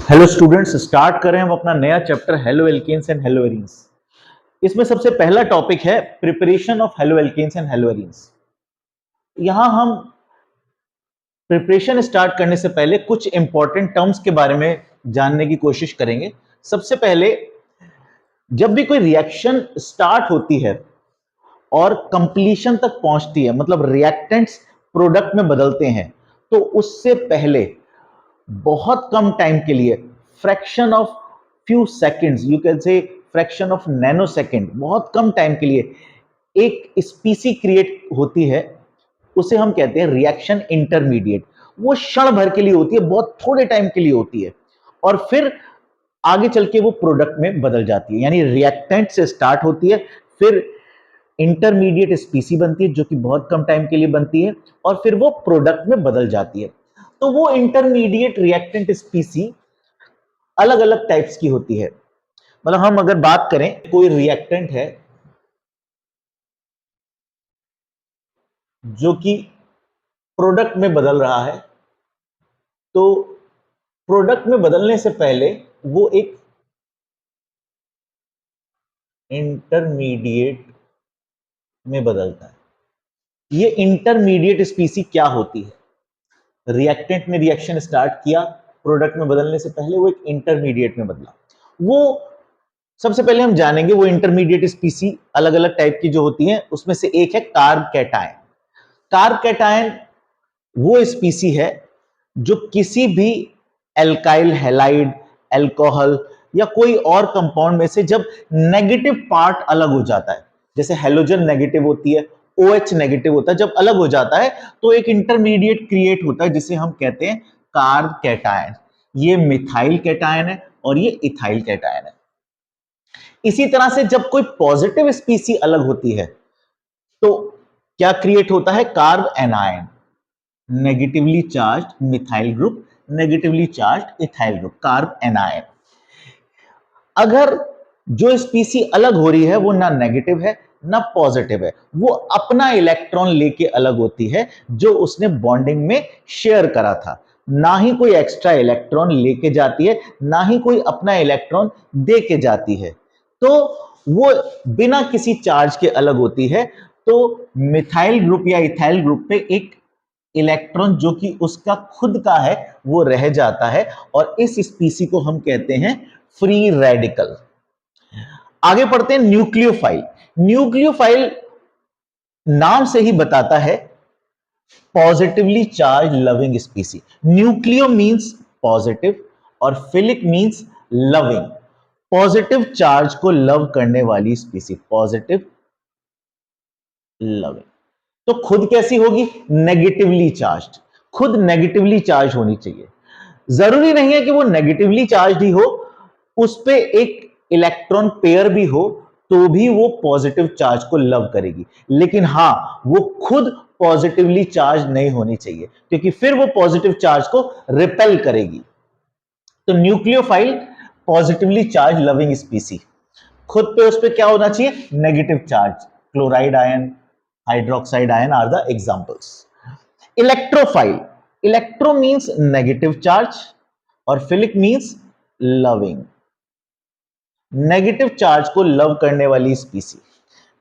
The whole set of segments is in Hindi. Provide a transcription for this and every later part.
हेलो स्टूडेंट्स, स्टार्ट करें हम अपना नया chapter halo alkanes and halo arenes. इसमें सबसे पहला टॉपिक है preparation of halo alkanes and halo arenes. यहां हम प्रिपरेशन स्टार्ट करने से पहले कुछ इंपॉर्टेंट टर्म्स के बारे में जानने की कोशिश करेंगे। सबसे पहले, जब भी कोई रिएक्शन स्टार्ट होती है और कंप्लीशन तक पहुंचती है, मतलब रिएक्टेंट्स प्रोडक्ट में बदलते हैं, तो उससे पहले बहुत कम टाइम के लिए, fraction of few seconds, you can say fraction of nano second, बहुत कम टाइम के लिए एक स्पीसी क्रिएट होती है। उसे हम कहते हैं रिएक्शन इंटरमीडिएट। वो क्षण भर के लिए होती है, बहुत थोड़े टाइम के लिए होती है, और फिर आगे चल के वो प्रोडक्ट में बदल जाती है। यानी रिएक्टेंट से स्टार्ट होती है, फिर इंटरमीडिएट स्पीसी बनती है जो कि बहुत कम टाइम के लिए बनती है, और फिर वो प्रोडक्ट में बदल जाती है। तो वो इंटरमीडिएट रिएक्टेंट स्पीसी अलग अलग टाइप्स की होती है। मतलब हम अगर बात करें, कोई रिएक्टेंट है जो कि प्रोडक्ट में बदल रहा है, तो प्रोडक्ट में बदलने से पहले वो एक इंटरमीडिएट में बदलता है। ये इंटरमीडिएट स्पीसी क्या होती है? रिएक्टेंट ने रिएक्शन स्टार्ट किया, प्रोडक्ट में बदलने से पहले वो एक इंटरमीडिएट में बदला। वो सबसे पहले हम जानेंगे वो इंटरमीडिएट स्पीसी अलग अलग टाइप की जो होती हैं। उसमें से एक है कार्ब कैटायन। कार्ब कैटायन वो स्पीसी है जो किसी भी एल्काइल हैलाइड, अल्कोहल या कोई और कंपाउंड में से जब नेगेटिव पार्ट अलग हो जाता है, जैसे हेलोजन नेगेटिव होती है, OH नेगेटिव होता है, जब अलग हो जाता है तो एक इंटरमीडिएट क्रिएट होता है जिसे हम कहते हैं कार्ब कैटायन। ये मिथाइल कैटायन है और ये इथाइल कैटायन है। इसी तरह से जब कोई पॉजिटिव स्पीसी अलग होती है तो क्या क्रिएट होता है? Carb anion, negatively charged methyl group, negatively charged ethyl group, carb anion. अगर जो स्पीसी अलग हो रही है वो ना नेगेटिव है ना पॉजिटिव है, वो अपना इलेक्ट्रॉन लेके अलग होती है जो उसने बॉन्डिंग में शेयर करा था। ना ही कोई एक्स्ट्रा इलेक्ट्रॉन लेके जाती है, ना ही कोई अपना इलेक्ट्रॉन दे के जाती है। तो वो बिना किसी चार्ज के अलग होती है। तो मिथाइल ग्रुप या इथाइल ग्रुप पे एक इलेक्ट्रॉन जो कि उसका खुद का है वो रह जाता है, और इस स्पीसी को हम कहते हैं फ्री रेडिकल। आगे पढ़ते हैं न्यूक्लियोफाइल। न्यूक्लियोफाइल नाम से ही बताता है positively charge loving species. Nucleo means positive और philic means loving. Positive charge को लव करने वाली स्पीसी, पॉजिटिव लविंग। तो खुद कैसी होगी? Negatively charge. खुद नेगेटिवली चार्ज होनी चाहिए। जरूरी नहीं है कि वो नेगेटिवली चार्ज ही हो, उस पे एक इलेक्ट्रॉन पेयर भी हो तो भी वो पॉजिटिव चार्ज को लव करेगी। लेकिन हां, वो खुद पॉजिटिवली चार्ज नहीं होनी चाहिए, क्योंकि फिर वो पॉजिटिव चार्ज को रिपेल करेगी। तो nucleophile positively charge loving species, खुद पे उस पे क्या होना चाहिए? Negative charge. Chloride ion, hydroxide ion are the examples. Electrophile, electro means negative charge और philic means loving. Negative charge को लव करने वाली species,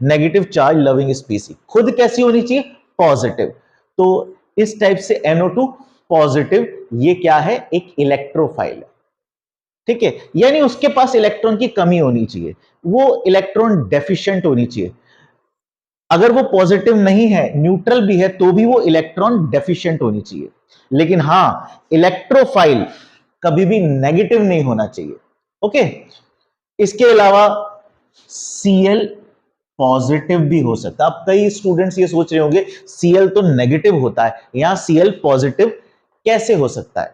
negative charge loving species, खुद कैसी होनी चाहिए? पॉजिटिव। तो इस टाइप से NO2 पॉजिटिव, ये क्या है? एक इलेक्ट्रोफाइल है। ठीक है, यानी उसके पास इलेक्ट्रॉन की कमी होनी चाहिए, वो इलेक्ट्रॉन डेफिशिएंट होनी चाहिए। अगर वो पॉजिटिव नहीं है, न्यूट्रल भी है, तो भी वो इलेक्ट्रॉन डेफिशिएंट होनी चाहिए। लेकिन हां, इलेक्ट्रोफाइल कभी भी नेगेटिव नहीं होना चाहिए। ओके। इसके अलावा Cl पॉजिटिव भी हो सकता है। अब कई स्टूडेंट्स ये सोच रहे होंगे Cl तो नेगेटिव होता है, यहां Cl पॉजिटिव कैसे हो सकता है?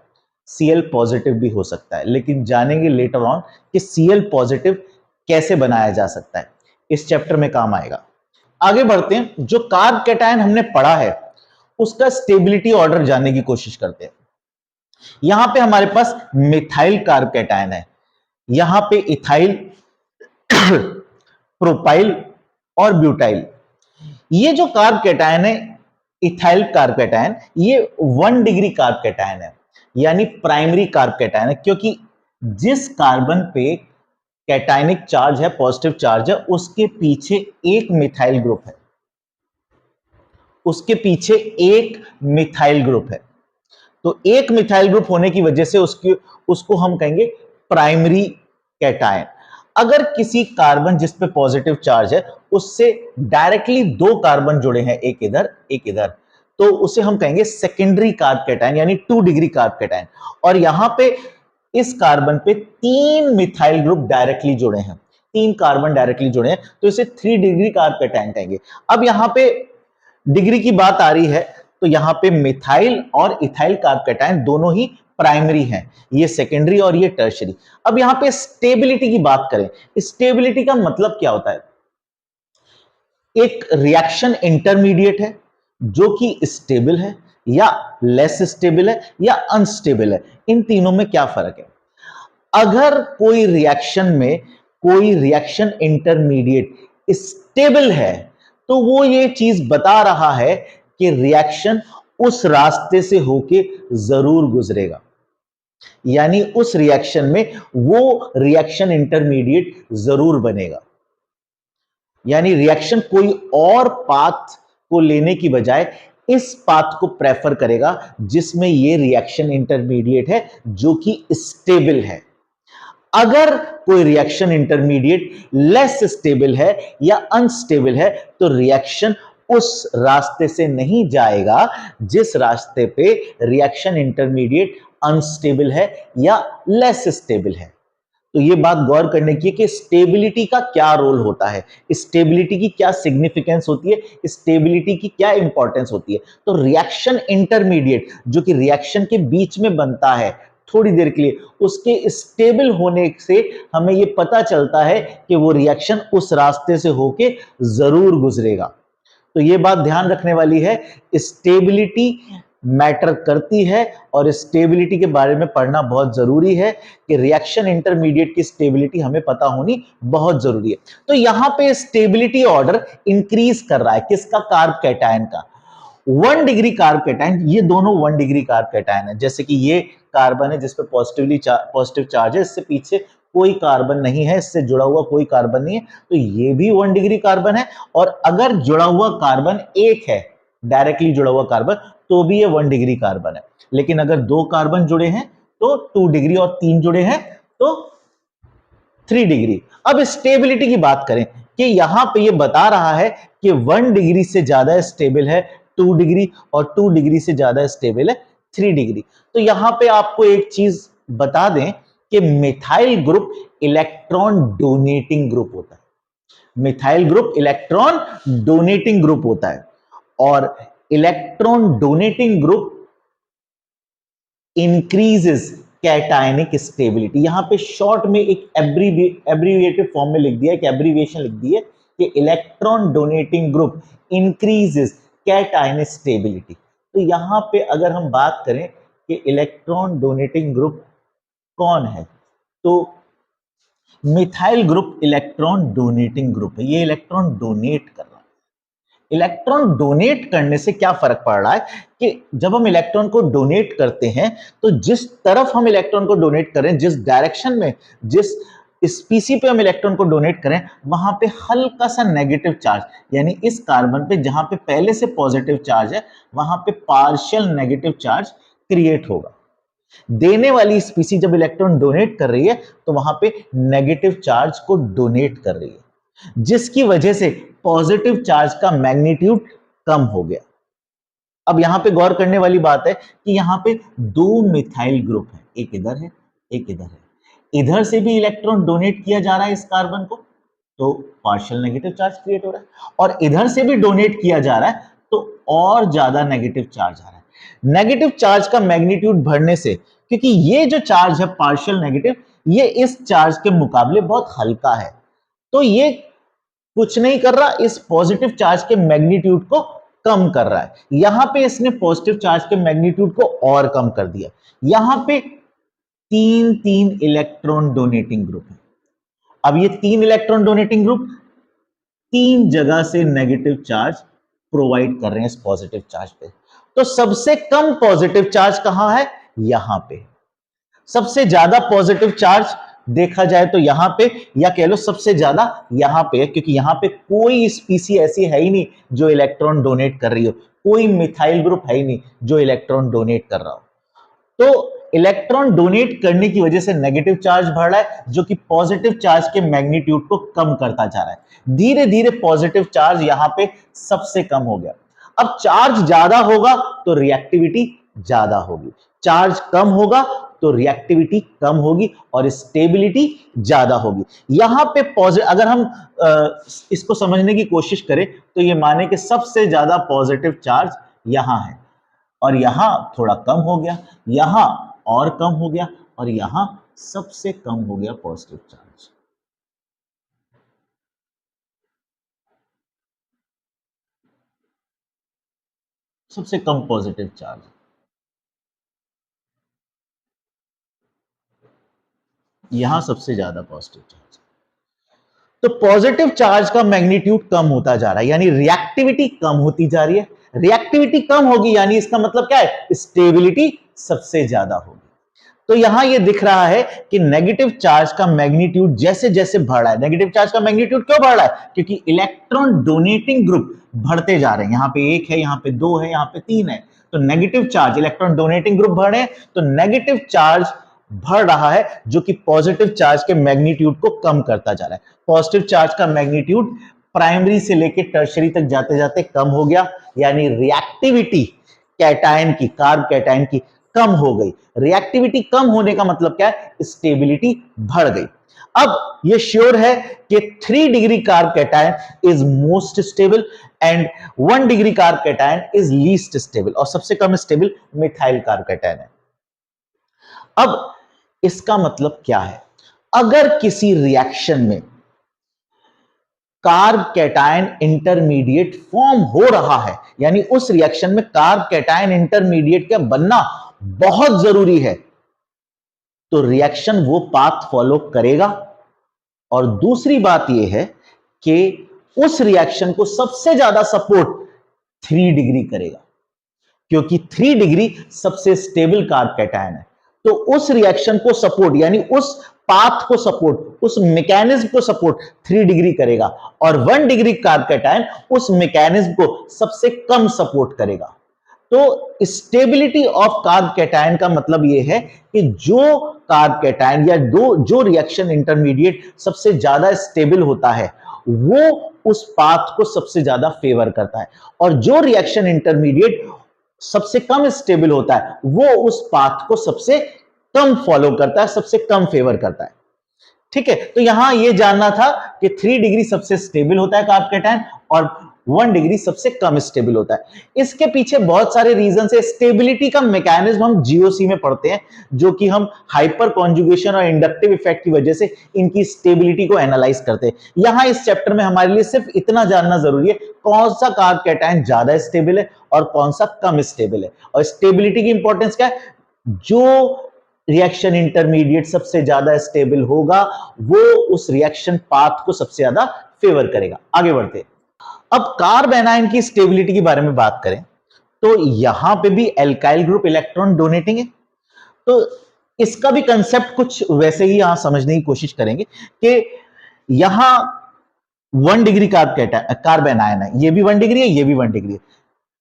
Cl पॉजिटिव भी हो सकता है, लेकिन जानेंगे लेटर ऑन कि Cl पॉजिटिव कैसे बनाया जा सकता है, इस चैप्टर में काम आएगा। आगे बढ़ते हैं, जो कार्ब कैटायन हमने पढ़ा है उसका स्टेबिलिटी ऑर्डर जानने की कोशिश करते हैं। यहां पे हमारे पास मिथाइल कार्ब कैटायन है, यहां पे इथाइल, प्रोपाइल और ब्यूटाइल। ये जो कार्ब कैटायन है, इथाइल कार्ब कैटायन, ये 1 डिग्री कार्ब कैटायन है, यानी प्राइमरी कार्ब कैटायन है, क्योंकि जिस कार्बन पे कैटायनिक चार्ज है, पॉजिटिव चार्ज है, उसके पीछे एक मिथाइल ग्रुप है, उसके पीछे एक मिथाइल ग्रुप है। तो एक मिथाइल ग्रुप होने की वजह से उसको हम कहेंगे प्राइमरी कैटायन। अगर किसी कार्बन जिस पे पॉजिटिव चार्ज है उससे डायरेक्टली दो कार्बन जुड़े हैं, एक इधर एक इधर, तो उसे हम कहेंगे सेकेंडरी कार्ब कैटायन, यानी 2 डिग्री कार्ब कैटायन। और यहां पे इस कार्बन पे 3 मिथाइल ग्रुप डायरेक्टली जुड़े हैं, 3 कार्बन डायरेक्टली जुड़े हैं, तो इसे 3 डिग्री कार्ब कैटायन कहेंगे। अब यहां पे डिग्री की बात आ रही है, तो यहां पे मिथाइल और इथाइल कार्ब कैटायन दोनों ही प्राइमरी हैं, ये सेकेंडरी और ये टर्शियरी। अब यहां पे स्टेबिलिटी की बात करें, स्टेबिलिटी का मतलब क्या होता है? एक रिएक्शन इंटरमीडिएट है जो कि स्टेबल है या लेस स्टेबल है या अनस्टेबल है। इन तीनों में क्या फर्क है? अगर कोई रिएक्शन इंटरमीडिएट स्टेबल है, तो वो ये चीज बता रहा है कि रिएक्शन उस रास्ते से होके जरूर गुजरेगा, यानी उस रिएक्शन में वो रिएक्शन इंटरमीडिएट जरूर बनेगा। यानी रिएक्शन कोई और पाथ को लेने की बजाय इस पाथ को प्रेफर करेगा जिसमें ये रिएक्शन इंटरमीडिएट है जो कि स्टेबल है। अगर कोई रिएक्शन इंटरमीडिएट लेस स्टेबल है या अनस्टेबल है, तो रिएक्शन उस रास्ते से नहीं जाएगा जिस रास्ते पे रिएक्शन इंटरमीडिएट अनस्टेबल है या लेस स्टेबल है। तो ये बात गौर करने की है कि स्टेबिलिटी का क्या रोल होता है, स्टेबिलिटी की क्या सिग्निफिकेंस होती है, स्टेबिलिटी की क्या इंपॉर्टेंस होती है। तो रिएक्शन इंटरमीडिएट जो कि रिएक्शन के बीच में बनता है थोड़ी देर के लिए, उसके स्टेबल होने से हमें यह पता चलता है कि वो रिएक्शन उस रास्ते से होके जरूर गुजरेगा। तो ये बात ध्यान रखने वाली है, स्टेबिलिटी मैटर करती है और स्टेबिलिटी के बारे में पढ़ना बहुत जरूरी है कि रिएक्शन इंटरमीडिएट की स्टेबिलिटी हमें पता होनी बहुत जरूरी है। तो यहां पे स्टेबिलिटी ऑर्डर इंक्रीज कर रहा है, किसका? कार्ब कैटायन का। 1 डिग्री कार्ब कैटायन, ये दोनों 1 डिग्री कार्ब कैटायन है। जैसे कि ये कार्बन है जिसपे पॉजिटिव चार्ज है, इससे पीछे कोई कार्बन नहीं है, इससे जुड़ा हुआ कोई कार्बन नहीं है, तो ये भी 1 डिग्री कार्बन है। और अगर जुड़ा हुआ कार्बन एक है, डायरेक्टली जुड़ा हुआ कार्बन, तो भी ये 1 डिग्री कार्बन है। लेकिन अगर दो कार्बन जुड़े हैं तो 2 डिग्री, और 3 जुड़े हैं तो 3 डिग्री। अब स्टेबिलिटी की बात करें कि यहां पे ये बता रहा है कि 1 डिग्री से ज्यादा स्टेबल है 2 डिग्री, और 2 डिग्री से ज्यादा स्टेबल है 3 डिग्री। तो यहां पे आपको एक चीज बता दें कि methyl group electron donating group होता है। Methyl group electron donating group होता है, और electron donating group increases cationic stability. यहां पे शॉर्ट में एक एब्रीविएटेड फॉर्म में लिख दिया, एक एब्रीविएशन लिख दी है कि electron donating group increases cationic stability. तो यहां पे अगर हम बात करें कि इलेक्ट्रॉन डोनेटिंग ग्रुप कौन है, तो methyl group electron donating group है, ये इलेक्ट्रॉन डोनेट कर रहा है। इलेक्ट्रॉन डोनेट करने से क्या फर्क पड़ रहा है कि जब हम इलेक्ट्रॉन को डोनेट करते हैं, तो जिस तरफ हम इलेक्ट्रॉन को डोनेट करें, जिस डायरेक्शन में, जिस स्पीसी पे हम इलेक्ट्रॉन को डोनेट करें, वहां पे हल्का सा नेगेटिव चार्ज, यानी इस कार्बन पे जहां पे पहले से पॉजिटिव चार्ज है, वहां पे पार्शियल नेगेटिव चार्ज क्रिएट होगा। देने वाली स्पीसी जब इलेक्ट्रॉन डोनेट कर रही है, तो वहां पे नेगेटिव चार्ज को डोनेट कर रही है, जिसकी वजह से पॉजिटिव चार्ज का मैग्नीट्यूड कम हो गया। अब यहां पे गौर करने वाली बात है कि यहां पे दो मिथाइल ग्रुप है, एक इधर है एक इधर है। इधर से भी इलेक्ट्रॉन डोनेट किया जा रहा है इस कार्बन को, तो पार्शियल नेगेटिव चार्ज क्रिएट हो रहा है, और इधर से भी डोनेट किया जा रहा है तो और ज्यादा नेगेटिव चार्ज आ रहा है। नेगेटिव चार्ज का मैग्नीट्यूड बढ़ने से, क्योंकि ये जो चार्ज है पार्शियल नेगेटिव, ये इस चार्ज के मुकाबले बहुत हल्का है, तो ये कुछ नहीं कर रहा, इस पॉजिटिव चार्ज के मैग्नीट्यूड को कम कर रहा है। यहां पे इसने पॉजिटिव चार्ज के मैग्नीट्यूड को और कम कर दिया। यहां पे तीन तीन इलेक्ट्रॉन डोनेटिंग ग्रुप है। अब ये 3 इलेक्ट्रॉन डोनेटिंग ग्रुप 3 जगह से नेगेटिव चार्ज प्रोवाइड कर रहे हैं इस पॉजिटिव चार्ज पे। तो सबसे कम पॉजिटिव चार्ज कहां है? यहां पे। सबसे ज्यादा पॉजिटिव चार्ज देखा जाए तो यहां पे, या कह लो सबसे ज्यादा यहां पे है, क्योंकि यहां पे कोई स्पीसी ऐसी है ही नहीं जो इलेक्ट्रॉन डोनेट कर रही हो, कोई मिथाइल ग्रुप है ही नहीं जो इलेक्ट्रॉन डोनेट कर रहा हो। तो इलेक्ट्रॉन डोनेट करने की वजह से नेगेटिव चार्ज बढ़ रहा है, जो कि पॉजिटिव चार्ज के मैग्नीट्यूड को कम करता जा रहा है। धीरे धीरे पॉजिटिव चार्ज यहां पे सबसे कम हो गया। अब चार्ज ज्यादा होगा तो रिएक्टिविटी ज्यादा होगी, चार्ज कम होगा तो रिएक्टिविटी कम होगी और स्टेबिलिटी ज्यादा होगी। यहां पे पॉजिटिव, अगर हम इसको समझने की कोशिश करें तो ये माने कि सबसे ज्यादा पॉजिटिव चार्ज यहां है, और यहां थोड़ा कम हो गया, यहां और कम हो गया, और यहां सबसे कम हो गया पॉजिटिव चार्ज। सबसे कम पॉजिटिव चार्ज, यहां सबसे ज्यादा पॉजिटिव चार्ज। तो पॉजिटिव चार्ज का मैग्नीट्यूड कम होता जा रहा है, यानी रिएक्टिविटी कम होती जा रही है। रिएक्टिविटी कम होगी यानी इसका मतलब क्या है, स्टेबिलिटी सबसे ज्यादा होगी। तो यहां ये दिख रहा है कि नेगेटिव चार्ज का मैग्नीट्यूड जैसे जैसे बढ़ रहा है। नेगेटिव चार्ज का मैग्नीट्यूड क्यों बढ़ रहा है, क्योंकि इलेक्ट्रॉन डोनेटिंग ग्रुप बढ़ते जा रहे हैं। यहां पे एक है, यहां पे दो है, यहां पे तीन है, तो negative charge, electron donating group बढ़ रहे हैं, तो नेगेटिव चार्ज बढ़ रहा है, जो कि पॉजिटिव चार्ज के मैग्नीट्यूड को कम करता जा रहा है। पॉजिटिव चार्ज का मैग्नीट्यूड प्राइमरी से लेकर टर्शरी तक जाते जाते कम हो गया, यानी रिएक्टिविटी कैटायन की, कार्ब कैटायन की कम हो गई। रिएक्टिविटी कम होने का मतलब क्या है, स्टेबिलिटी बढ़ गई। अब ये श्योर है कि 3 degree carb cation is most stable and 1 degree carb cation is least stable, और सबसे कम स्टेबल मिथाइल कार्ब कैटायन है। अब इसका मतलब क्या है, अगर किसी रिएक्शन में कार्ब कैटायन इंटरमीडिएट फॉर्म हो रहा है, यानी उस रिएक्शन में कार्ब कैटायन इंटरमीडिएट का बनना बहुत जरूरी है, तो रिएक्शन वो पाथ फॉलो करेगा। और दूसरी बात यह है कि उस रिएक्शन को सबसे ज्यादा सपोर्ट 3 डिग्री करेगा, क्योंकि 3 डिग्री सबसे स्टेबल कार्ब कैटायन है। तो उस रिएक्शन को सपोर्ट, यानी उस पाथ को सपोर्ट, उस मैकेनिज्म को सपोर्ट 3 डिग्री करेगा, और 1 डिग्री कार्ब कैटायन उस मैकेनिज्म को सबसे कम सपोर्ट करेगा। तो स्टेबिलिटी ऑफ कार्ब कैटायन का मतलब यह है कि जो कार्ब कैटायन या जो रिएक्शन इंटरमीडिएट सबसे ज्यादा स्टेबल होता है वो उस पाथ को सबसे ज्यादा फेवर करता है, और जो रिएक्शन इंटरमीडिएट सबसे कम स्टेबल होता है वो उस पाथ को सबसे कम फॉलो करता है, सबसे कम फेवर करता है। ठीक है, तो यहां यह जानना था कि 3 डिग्री सबसे स्टेबल होता है कार्ब कैटायन और 1 डिग्री सबसे कम स्टेबल होता है। इसके पीछे बहुत सारे रीजन है। स्टेबिलिटी का मैकेनिज्म हम जीओसी में पढ़ते हैं, जो कि हम हाइपर कॉन्जुगेशन और इंडक्टिव इफेक्ट की वजह से इनकी स्टेबिलिटी को एनालाइज करते हैं। यहां इस चैप्टर में हमारे लिए सिर्फ इतना जानना जरूरी है, कौन सा कार्ब कैटायन ज्यादा स्टेबल है और कौन सा कम स्टेबल है। और स्टेबिलिटी की इंपॉर्टेंस क्या है, जो रिएक्शन इंटरमीडिएट सबसे ज्यादा स्टेबल होगा वो उस रिएक्शन पाथ को सबसे ज्यादा फेवर करेगा। आगे बढ़ते, अब कार्ब एनायन की स्टेबिलिटी के बारे में बात करें तो यहां पे भी एल्काइल ग्रुप इलेक्ट्रॉन डोनेटिंग है। तो इसका भी कंसेप्ट कुछ वैसे ही यहां समझने की कोशिश करेंगे कि यहां 1 डिग्री कार्ब एनायन है, ये भी 1 डिग्री है, ये भी 1 डिग्री है।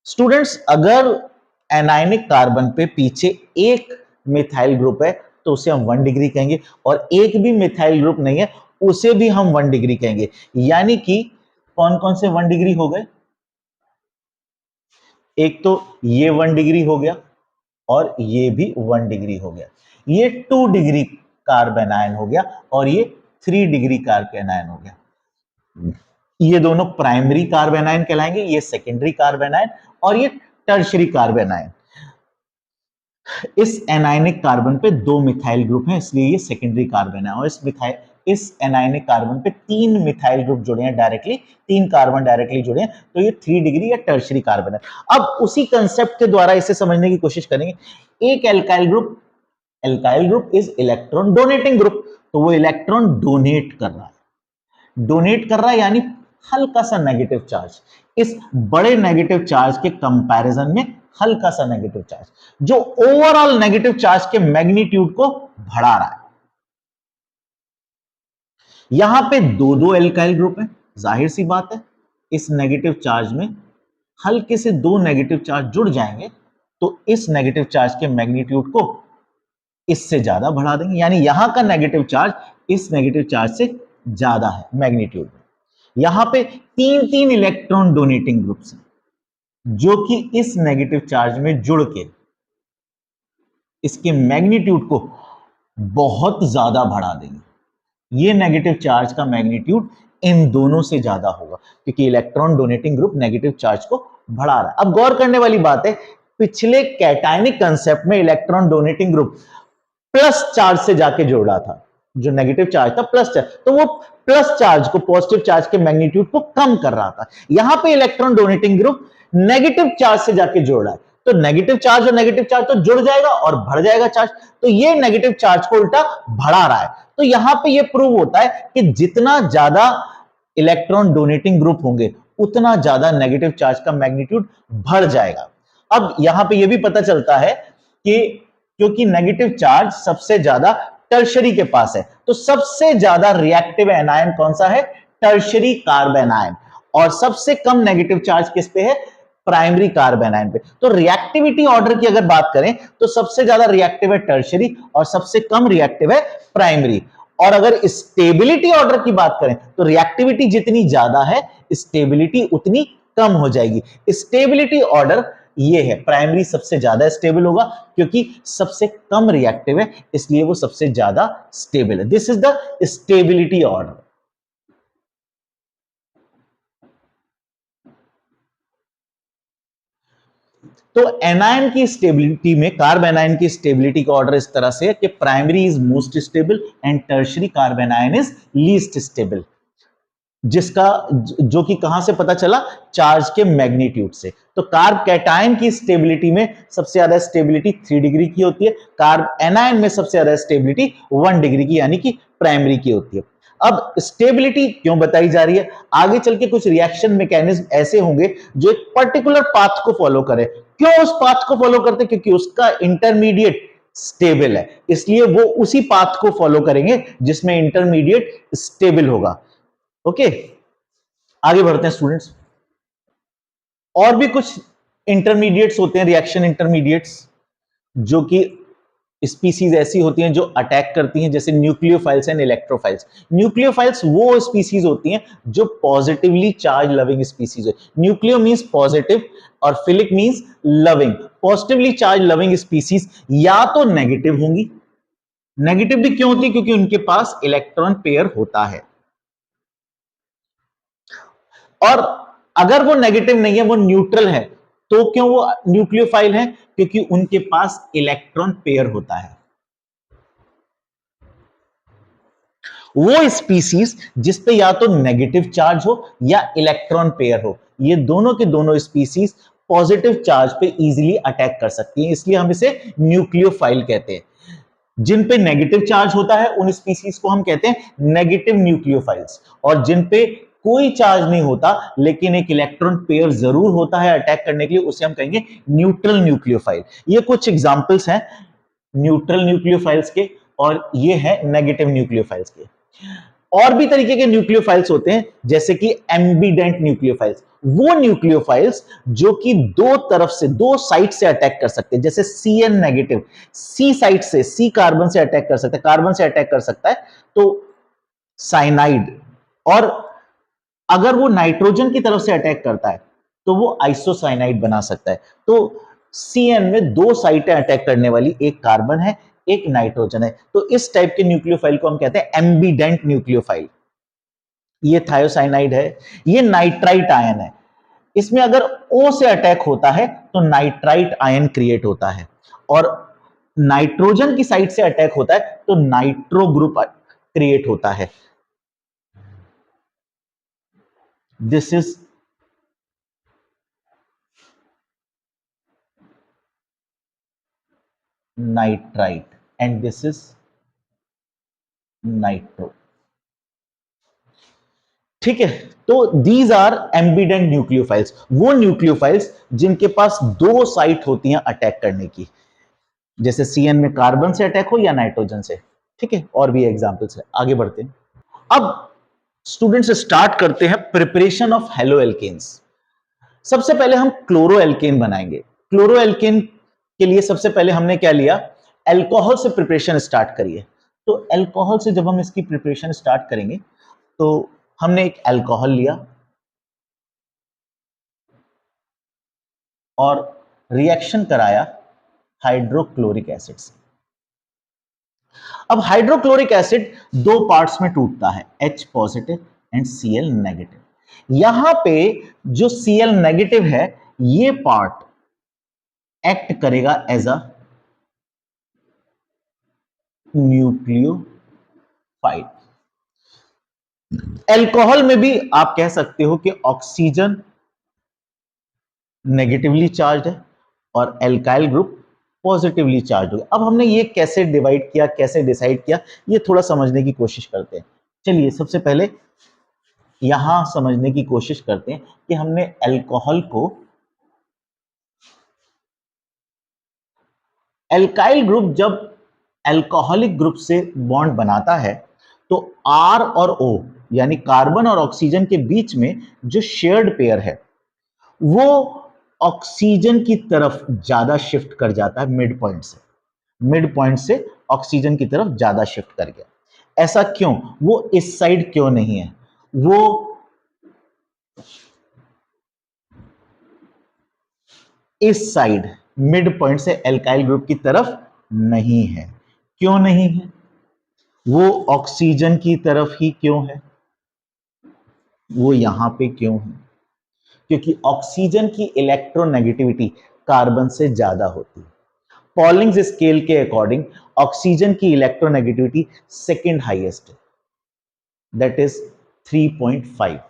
स्टूडेंट्स, अगर एनायनिक कार्बन पे पीछे एक मिथाइल ग्रुप है तो उसे हम 1 डिग्री कहेंगे, और एक भी मिथाइल ग्रुप नहीं है उसे भी हम 1 डिग्री कहेंगे। यानी कि कौन कौन से 1 डिग्री हो गए, एक तो ये 1 डिग्री हो गया और ये भी 1 डिग्री हो गया, ये 2 डिग्री कार्ब एनायन हो गया और ये 3 डिग्री कार्ब एनायन हो गया। ये दोनों प्राइमरी कार्ब एनायन कहलाएंगे, ये सेकेंडरी कार्ब एनायन और ये टर्शरी कार्ब एनायन। इस एनायनिक कार्बन पे 2 मिथाइल ग्रुप हैं, इसलिए ये सेकेंडरी कार्बन है, और इस एनायनिक कार्बन पे 3 मिथाइल ग्रुप जुड़े हैं डायरेक्टली, 3 कार्बन डायरेक्टली जुड़े हैं, तो ये 3 डिग्री या टर्शरी कार्बन है। अब उसी कंसेप्ट के द्वारा इसे समझने की कोशिश करेंगे। एक alkyl group is electron donating group, तो वो इलेक्ट्रॉन डोनेट कर रहा है, डोनेट कर रहा है यानी हल्का सा नेगेटिव चार्ज, इस बड़े नेगेटिव चार्ज के कंपैरिजन में हल्का सा नेगेटिव चार्ज जो ओवरऑल नेगेटिव चार्ज के मैग्नीट्यूड को बढ़ा रहा है। यहां पे दो दो एल्काइल ग्रुप है, जाहिर सी बात है इस नेगेटिव चार्ज में हल्के से दो नेगेटिव चार्ज जुड़ जाएंगे तो इस नेगेटिव चार्ज के मैग्नीट्यूड को इससे ज्यादा बढ़ा देंगे, यानी यहां का नेगेटिव चार्ज इस नेगेटिव चार्ज से ज्यादा है मैग्नीट्यूड में। यहां पे तीन तीन इलेक्ट्रॉन डोनेटिंग ग्रुप्स हैं जो कि इस नेगेटिव चार्ज में जुड़ के इसके मैग्नीट्यूड को बहुत ज्यादा बढ़ा देंगे। ये नेगेटिव चार्ज का मैग्नीट्यूड इन दोनों से ज्यादा होगा क्योंकि electron donating group negative charge को बढ़ा रहा है। अब गौर करने वाली बात है, पिछले कैटायनिक कंसेप्ट में electron donating group plus charge से जाके जोड़ा था, जो नेगेटिव चार्ज था प्लस चार्ज, तो वो प्लस चार्ज को पॉजिटिव चार्ज के मैग्नीट्यूड को कम कर रहा था। यहां पे electron donating group negative charge से जाके जोड़ रहा है, तो नेगेटिव चार्ज और नेगेटिव चार्ज तो जुड़ जाएगा और बढ़ जाएगा चार्ज, तो ये नेगेटिव चार्ज को उल्टा बढ़ा रहा है। तो यहां पे ये प्रूव होता है कि जितना ज्यादा इलेक्ट्रॉन डोनेटिंग ग्रुप होंगे उतना ज्यादा नेगेटिव चार्ज का मैग्नीट्यूड बढ़ जाएगा। अब यहां पे ये भी पता चलता है कि क्योंकि नेगेटिव चार्ज सबसे ज्यादा टर्शरी के पास है, तो सबसे ज्यादा रिएक्टिव एनायन कौन सा है? Tertiary carbon ion. और सबसे कम नेगेटिव चार्ज किस पे है? प्राइमरी कार्बन आयन पे। तो रिएक्टिविटी ऑर्डर की अगर बात करें तो सबसे ज्यादा रिएक्टिव है टर्शरी और सबसे कम रिएक्टिव है प्राइमरी। और अगर स्टेबिलिटी ऑर्डर की बात करें तो रिएक्टिविटी जितनी ज्यादा है स्टेबिलिटी उतनी कम हो जाएगी। स्टेबिलिटी ऑर्डर ये है, प्राइमरी सबसे ज्यादा स्टेबल होगा क्योंकि सबसे कम रिएक्टिव है, इसलिए वो सबसे ज्यादा स्टेबल है। This is the stability order. तो एनायन की स्टेबिलिटी में कार्ब एनायन की स्टेबिलिटी का ऑर्डर इस तरह से है कि primary is most stable and tertiary carb anion is least stable, जिसका जो कि कहां से पता चला? चार्ज के मैग्नीट्यूड से। तो कार्ब कैटायन की स्टेबिलिटी में सबसे ज्यादा स्टेबिलिटी 3 डिग्री की होती है, कार्ब एनायन में सबसे ज्यादा स्टेबिलिटी 1 डिग्री की यानी कि प्राइमरी की होती है। अब स्टेबिलिटी क्यों बताई जा रही है? आगे चल के कुछ रिएक्शन मैकेनिज्म ऐसे होंगे जो एक पर्टिकुलर पाथ को फॉलो करे। क्यों उस पाथ को फॉलो करते? क्योंकि उसका इंटरमीडिएट स्टेबल है, इसलिए वो उसी पाथ को फॉलो करेंगे जिसमें इंटरमीडिएट स्टेबल होगा। ओके, आगे बढ़ते हैं स्टूडेंट्स। और भी कुछ इंटरमीडिएट्स होते हैं, रिएक्शन इंटरमीडिएट्स, जो कि स्पीसीज ऐसी होती हैं जो अटैक करती हैं, जैसे न्यूक्लियोफाइल्स एंड इलेक्ट्रोफाइल्स। न्यूक्लियोफाइल्स वो स्पीसीज होती हैं जो पॉजिटिवली चार्ज लविंग स्पीसीज है। न्यूक्लियो मींस पॉजिटिव और philic means loving. Positively charge loving species या तो नेगेटिव होंगी, नेगेटिव भी क्यों होती? क्योंकि उनके पास इलेक्ट्रॉन पेयर होता है। और अगर वो नेगेटिव नहीं है, वो न्यूट्रल है, तो क्यों वो न्यूक्लियोफाइल है? क्योंकि उनके पास इलेक्ट्रॉन पेयर होता है। वो स्पीसीज जिस पे या तो नेगेटिव चार्ज हो या इलेक्ट्रॉन पेयर हो, ये दोनों के दोनों स्पीसीज पॉजिटिव चार्ज पे इजीली अटैक कर सकती हैं, इसलिए हम इसे न्यूक्लियोफाइल कहते हैं। जिन पे नेगेटिव चार्ज होता है उन स्पीसीज को हम कहते हैं नेगेटिव न्यूक्लियोफाइल्स, और जिन पे कोई चार्ज नहीं होता लेकिन एक इलेक्ट्रॉन पेयर जरूर होता है अटैक करने के लिए, उसे हम कहेंगे न्यूट्रल न्यूक्लियोफाइल। ये कुछ एग्जांपल्स हैं न्यूट्रल न्यूक्लियोफाइल्स के, और ये है नेगेटिव न्यूक्लियोफाइल्स के। और भी तरीके के न्यूक्लियोफाइल्स होते हैं जैसे कि एम्बिडेंट न्यूक्लियोफाइल्स, वो न्यूक्लियोफाइल्स जो कि दो तरफ से, दो साइड से अटैक कर सकते हैं, जैसे Cn नेगेटिव सी साइड से, सी कार्बन से अटैक कर सकता है, कार्बन से अटैक कर सकता है, तो साइनाइड। और अगर वो नाइट्रोजन की तरफ से अटैक करता है तो वो आइसोसाइनाइड बना सकता है। तो Cn में दो साइटें अटैक करने वाली, एक कार्बन है एक नाइट्रोजन है, तो इस टाइप के न्यूक्लियोफाइल को हम कहते हैं एम्बिडेंट न्यूक्लियोफाइल। ये थायोसाइनाइड है, ये नाइट्राइट आयन है। इसमें अगर O से अटैक होता है तो नाइट्राइट आयन क्रिएट होता है, और नाइट्रोजन की साइड से अटैक होता है तो नाइट्रो ग्रुप क्रिएट होता है। This is nitrite and this is nitro. ठीक है, तो दीज आर एम्बिडेंट न्यूक्लियोफाइल्स, वो न्यूक्लियोफाइल्स जिनके पास दो साइट होती हैं अटैक करने की, जैसे सीएन में कार्बन से अटैक हो या नाइट्रोजन से। ठीक है, और भी एग्जांपल्स है, आगे बढ़ते हैं। अब स्टूडेंट्स स्टार्ट करते हैं प्रिपरेशन ऑफ हेलो एल्केन्स। सबसे पहले हम क्लोरो एल्केन बनाएंगे। क्लोरो एल्केन के लिए सबसे पहले हमने क्या लिया, अल्कोहल से प्रिपरेशन स्टार्ट करिए। तो अल्कोहल से जब हम इसकी प्रिपरेशन स्टार्ट करेंगे तो हमने एक अल्कोहल लिया और रिएक्शन कराया हाइड्रोक्लोरिक एसिड से। अब हाइड्रोक्लोरिक एसिड दो पार्ट्स में टूटता है, H positive and Cl negative. यहां पे जो Cl नेगेटिव है ये पार्ट एक्ट करेगा एज अ न्यूक्लियोफाइल। अल्कोहल में भी आप कह सकते हो कि ऑक्सीजन नेगेटिवली चार्ज है और एल्काइल ग्रुप पॉजिटिवली चार्ज हो गया। अब हमने ये कैसे डिवाइड किया, कैसे डिसाइड किया, ये थोड़ा समझने की कोशिश करते हैं। चलिए सबसे पहले यहां समझने की कोशिश करते हैं कि हमने अल्कोहल को, एल्काइल ग्रुप जब अल्कोहलिक ग्रुप से बॉन्ड बनाता है तो R और O यानी कार्बन और ऑक्सीजन के बीच में जो शेयर्ड पेयर है वो ऑक्सीजन की तरफ ज्यादा शिफ्ट कर जाता है, मिड पॉइंट से ऑक्सीजन की तरफ ज्यादा शिफ्ट कर गया। ऐसा क्यों, वो इस साइड क्यों नहीं है, वो इस साइड मिड पॉइंट से एल्काइल ग्रुप की तरफ नहीं है। क्यों नहीं है, वो ऑक्सीजन की तरफ ही क्यों है, वो यहां पे क्यों है, क्योंकि ऑक्सीजन की इलेक्ट्रोनेगेटिविटी कार्बन से ज्यादा होती है। पॉलिंग्स स्केल के अकॉर्डिंग ऑक्सीजन की इलेक्ट्रोनेगेटिविटी सेकंड हाईएस्ट है, दैट इज 3.5,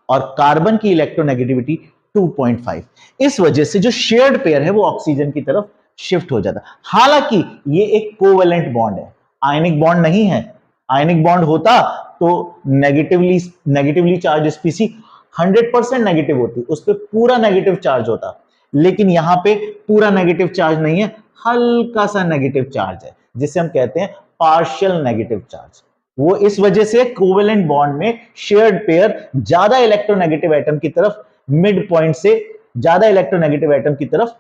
और कार्बन की इलेक्ट्रोनेगेटिविटी 2.5। इस वजह से जो शेयर्ड पेयर है वो ऑक्सीजन की तरफ शिफ्ट हो जाता है। हालांकि ये एक कोवेलेंट बॉन्ड है, आयनिक बॉन्ड नहीं है। आयनिक बॉन्ड होता तो नेगेटिवली चार्ज स्पीसी 100% नेगेटिव होती, उस पर पूरा नेगेटिव चार्ज होता, लेकिन यहां पे पूरा नेगेटिव चार्ज नहीं है, हल्का सा नेगेटिव चार्ज है जिसे हम कहते हैं पार्शियल नेगेटिव चार्ज। वो इस वजह से कोवेलेंट बॉन्ड में शेयर्ड पेयर ज्यादा इलेक्ट्रोनेगेटिव एटम की तरफ, मिड पॉइंट से ज्यादा इलेक्ट्रोनेगेटिव एटम की तरफ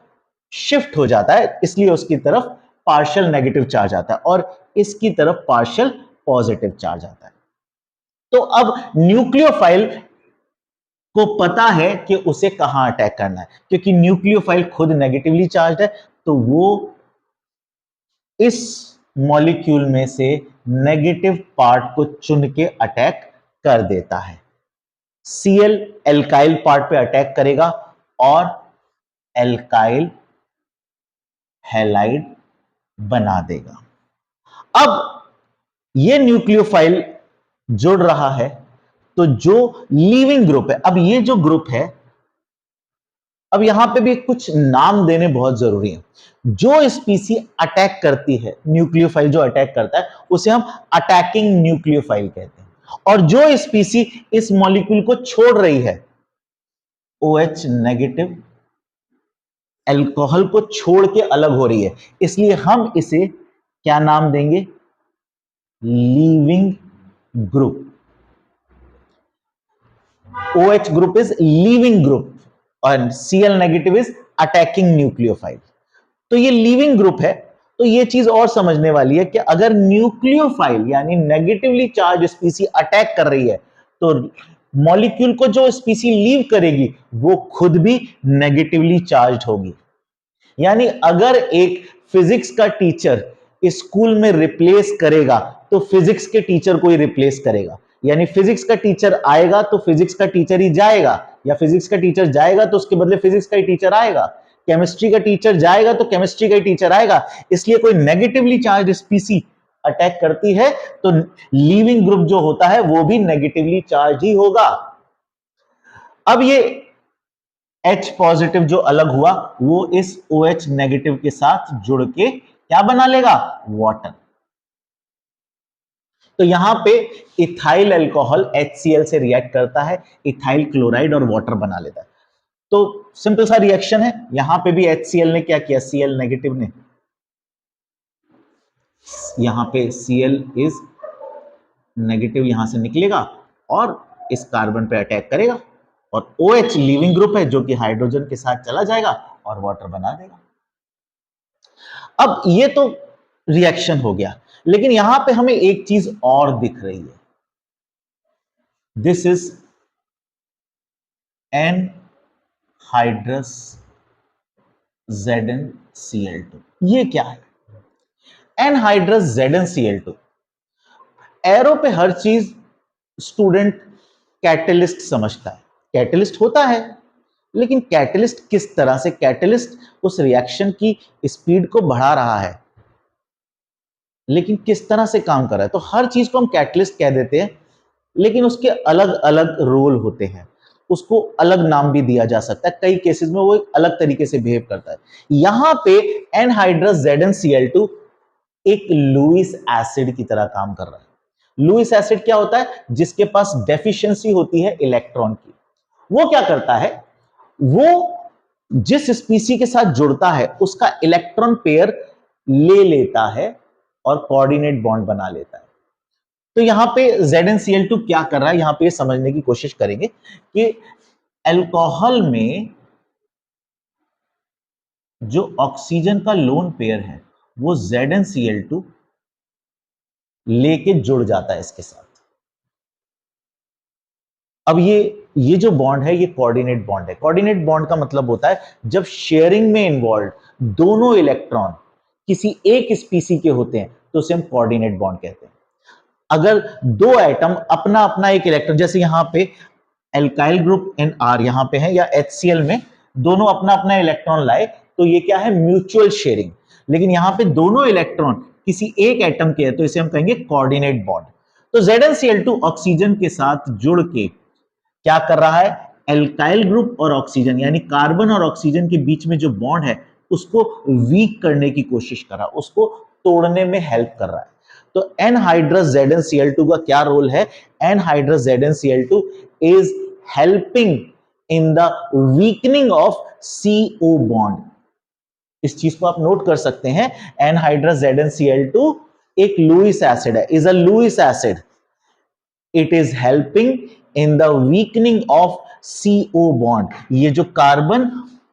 शिफ्ट हो जाता है, इसलिए उसकी तरफ पार्शियल नेगेटिव चार्ज आता है और इसकी तरफ पार्शियल पॉजिटिव चार्ज आता है। तो अब न्यूक्लियोफाइल को पता है कि उसे कहां अटैक करना है, क्योंकि न्यूक्लियोफाइल खुद नेगेटिवली चार्ज है, तो वो इस मॉलिक्यूल में से नेगेटिव पार्ट को चुन के अटैक कर देता है। Cl एल्काइल पार्ट पे अटैक करेगा और एल्काइल हैलाइड बना देगा। अब ये न्यूक्लियोफाइल जुड़ रहा है, तो जो लीविंग ग्रुप है, अब ये जो ग्रुप है, अब यहां पे भी कुछ नाम देने बहुत जरूरी है। जो स्पीसी अटैक करती है, न्यूक्लियोफाइल जो अटैक करता है उसे हम अटैकिंग न्यूक्लियोफाइल कहते हैं, और जो स्पीसी इस मॉलिक्यूल को छोड़ रही है, OH नेगेटिव अल्कोहल को छोड़ के अलग हो रही है, इसलिए हम इसे क्या नाम देंगे, leaving group. OH group is leaving group और Cl negative is attacking nucleophile. तो ये लीविंग ग्रुप है। तो ये चीज और समझने वाली है कि अगर न्यूक्लियोफाइल यानी नेगेटिवली चार्ज स्पीसी अटैक कर रही है तो मॉलिक्यूल को जो स्पीसी लीव करेगी वो खुद भी नेगेटिवली चार्ज होगी। यानी अगर एक फिजिक्स का टीचर स्कूल में रिप्लेस करेगा तो फिजिक्स के टीचर को ही रिप्लेस करेगा, यानी फिजिक्स का टीचर आएगा तो फिजिक्स का टीचर ही जाएगा, या फिजिक्स का टीचर जाएगा तो उसके बदले फिजिक्स का ही टीचर आएगा, केमिस्ट्री का टीचर जाएगा तो केमिस्ट्री का ही टीचर आएगा। इसलिए कोई नेगेटिवली चार्ज स्पीसी अटैक करती है तो लीविंग ग्रुप जो होता है वो भी नेगेटिवली चार्ज ही होगा। अब ये H पॉजिटिव जो अलग हुआ वो इस OH नेगेटिव के साथ जुड़ के क्या बना लेगा, वाटर। तो यहां पे इथाइल अल्कोहल HCl से रिएक्ट करता है, इथाइल क्लोराइड और वाटर बना लेता है। तो सिंपल सा रिएक्शन है, यहां पे भी HCl ने क्या किया, Cl नेगेटिव ने, यहां पे Cl इज नेगेटिव यहां से निकलेगा और इस कार्बन पे अटैक करेगा और OH लीविंग ग्रुप है जो कि हाइड्रोजन के साथ चला जाएगा और वाटर बना देगा। अब ये तो रिएक्शन हो गया, लेकिन यहां पे हमें एक चीज और दिख रही है, दिस इज एनहाइड्रस ZnCl2। ये क्या है एनहाइड्रस ZnCl2? एरो पे हर चीज स्टूडेंट कैटलिस्ट समझता है, कैटलिस्ट होता है, लेकिन कैटलिस्ट किस तरह से, कैटलिस्ट उस रिएक्शन की स्पीड को बढ़ा रहा है, लेकिन किस तरह से काम कर रहा है। तो हर चीज को हम कैटलिस्ट कह देते हैं, लेकिन उसके अलग अलग रोल होते हैं, उसको अलग नाम भी दिया जा सकता है, कई केसेस में वो एक अलग तरीके से बिहेव करता है। यहां पे एनहाइड्रस ZnCl2 एक लुईस एसिड की तरह काम कर रहा है। लुईस एसिड क्या होता है, जिसके पास डेफिशिएंसी होती है इलेक्ट्रॉन की। वो क्या करता है, वो जिस स्पीसी के साथ जुड़ता है उसका इलेक्ट्रॉन पेयर ले लेता है और कोऑर्डिनेट बॉन्ड बना लेता है। तो यहां पे ZnCl2 क्या कर रहा है, यहां पे समझने की कोशिश करेंगे कि अल्कोहल में जो ऑक्सीजन का लोन पेयर है वो ZnCl2 लेके जुड़ जाता है इसके साथ। अब ये जो बॉन्ड है ये कोऑर्डिनेट बॉन्ड है। कोऑर्डिनेट बॉन्ड का मतलब होता है जब शेयरिंग में इन्वॉल्व दोनों इलेक्ट्रॉन किसी एक स्पीसी के होते हैं तो उसे हम कोऑर्डिनेट बॉन्ड कहते हैं। अगर दो एटम अपना अपना एक इलेक्ट्रॉन, जैसे यहां पे एल्काइल ग्रुप NR यहां पे है या HCl में दोनों अपना अपना इलेक्ट्रॉन लाए तो ये क्या है, म्यूचुअल शेयरिंग। लेकिन यहां पे दोनों इलेक्ट्रॉन किसी एक एटम के है तो इसे हम कहेंगे कोऑर्डिनेट बॉन्ड। तो ZnCl2 ऑक्सीजन के साथ जुड़ के क्या कर रहा है, एल्काइल ग्रुप और ऑक्सीजन यानी कार्बन और ऑक्सीजन के बीच में जो बॉन्ड है उसको वीक करने की कोशिश कर रहा है, उसको तोड़ने में हेल्प कर रहा है। तो एनहाइड्रस ZnCl2 का क्या रोल है, anhydrous ZnCl2 is helping in the weakening of CO bond. इस चीज को आप नोट कर सकते हैं, एनहाइड्रस ZnCl2 एक लुईस एसिड है, is a Lewis acid, it is helping in the weakening of CO bond. ये जो कार्बन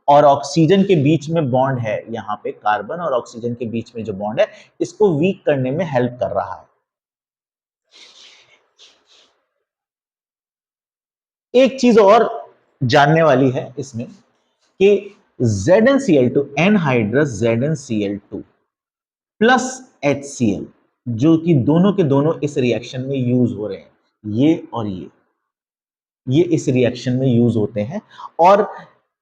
और ऑक्सीजन के बीच में बॉन्ड है, यहां पे कार्बन और ऑक्सीजन के बीच में जो बॉन्ड है इसको वीक करने में हेल्प कर रहा है। एक चीज और जानने वाली है इसमें कि ZnCl2 anhydrous ZnCl2 plus HCl जो कि दोनों के दोनों इस रिएक्शन में यूज हो रहे हैं, ये और ये इस रिएक्शन में यूज होते हैं और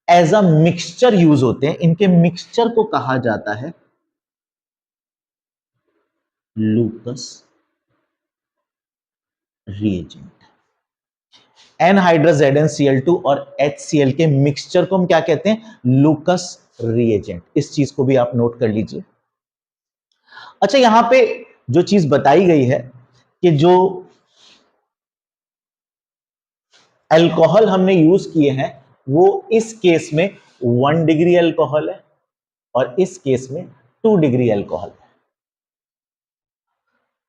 एज अ मिक्सचर यूज होते हैं। इनके मिक्सचर को कहा जाता है लूकस रिएजेंट। एनहाइड्रस ZnCl2 और HCl के मिक्सचर को हम क्या कहते हैं, लूकस रिएजेंट। इस चीज को भी आप नोट कर लीजिए। अच्छा, यहां पे जो चीज बताई गई है कि जो अल्कोहल हमने यूज किए हैं वो इस केस में 1 डिग्री अल्कोहल है और इस केस में 2 डिग्री अल्कोहल है।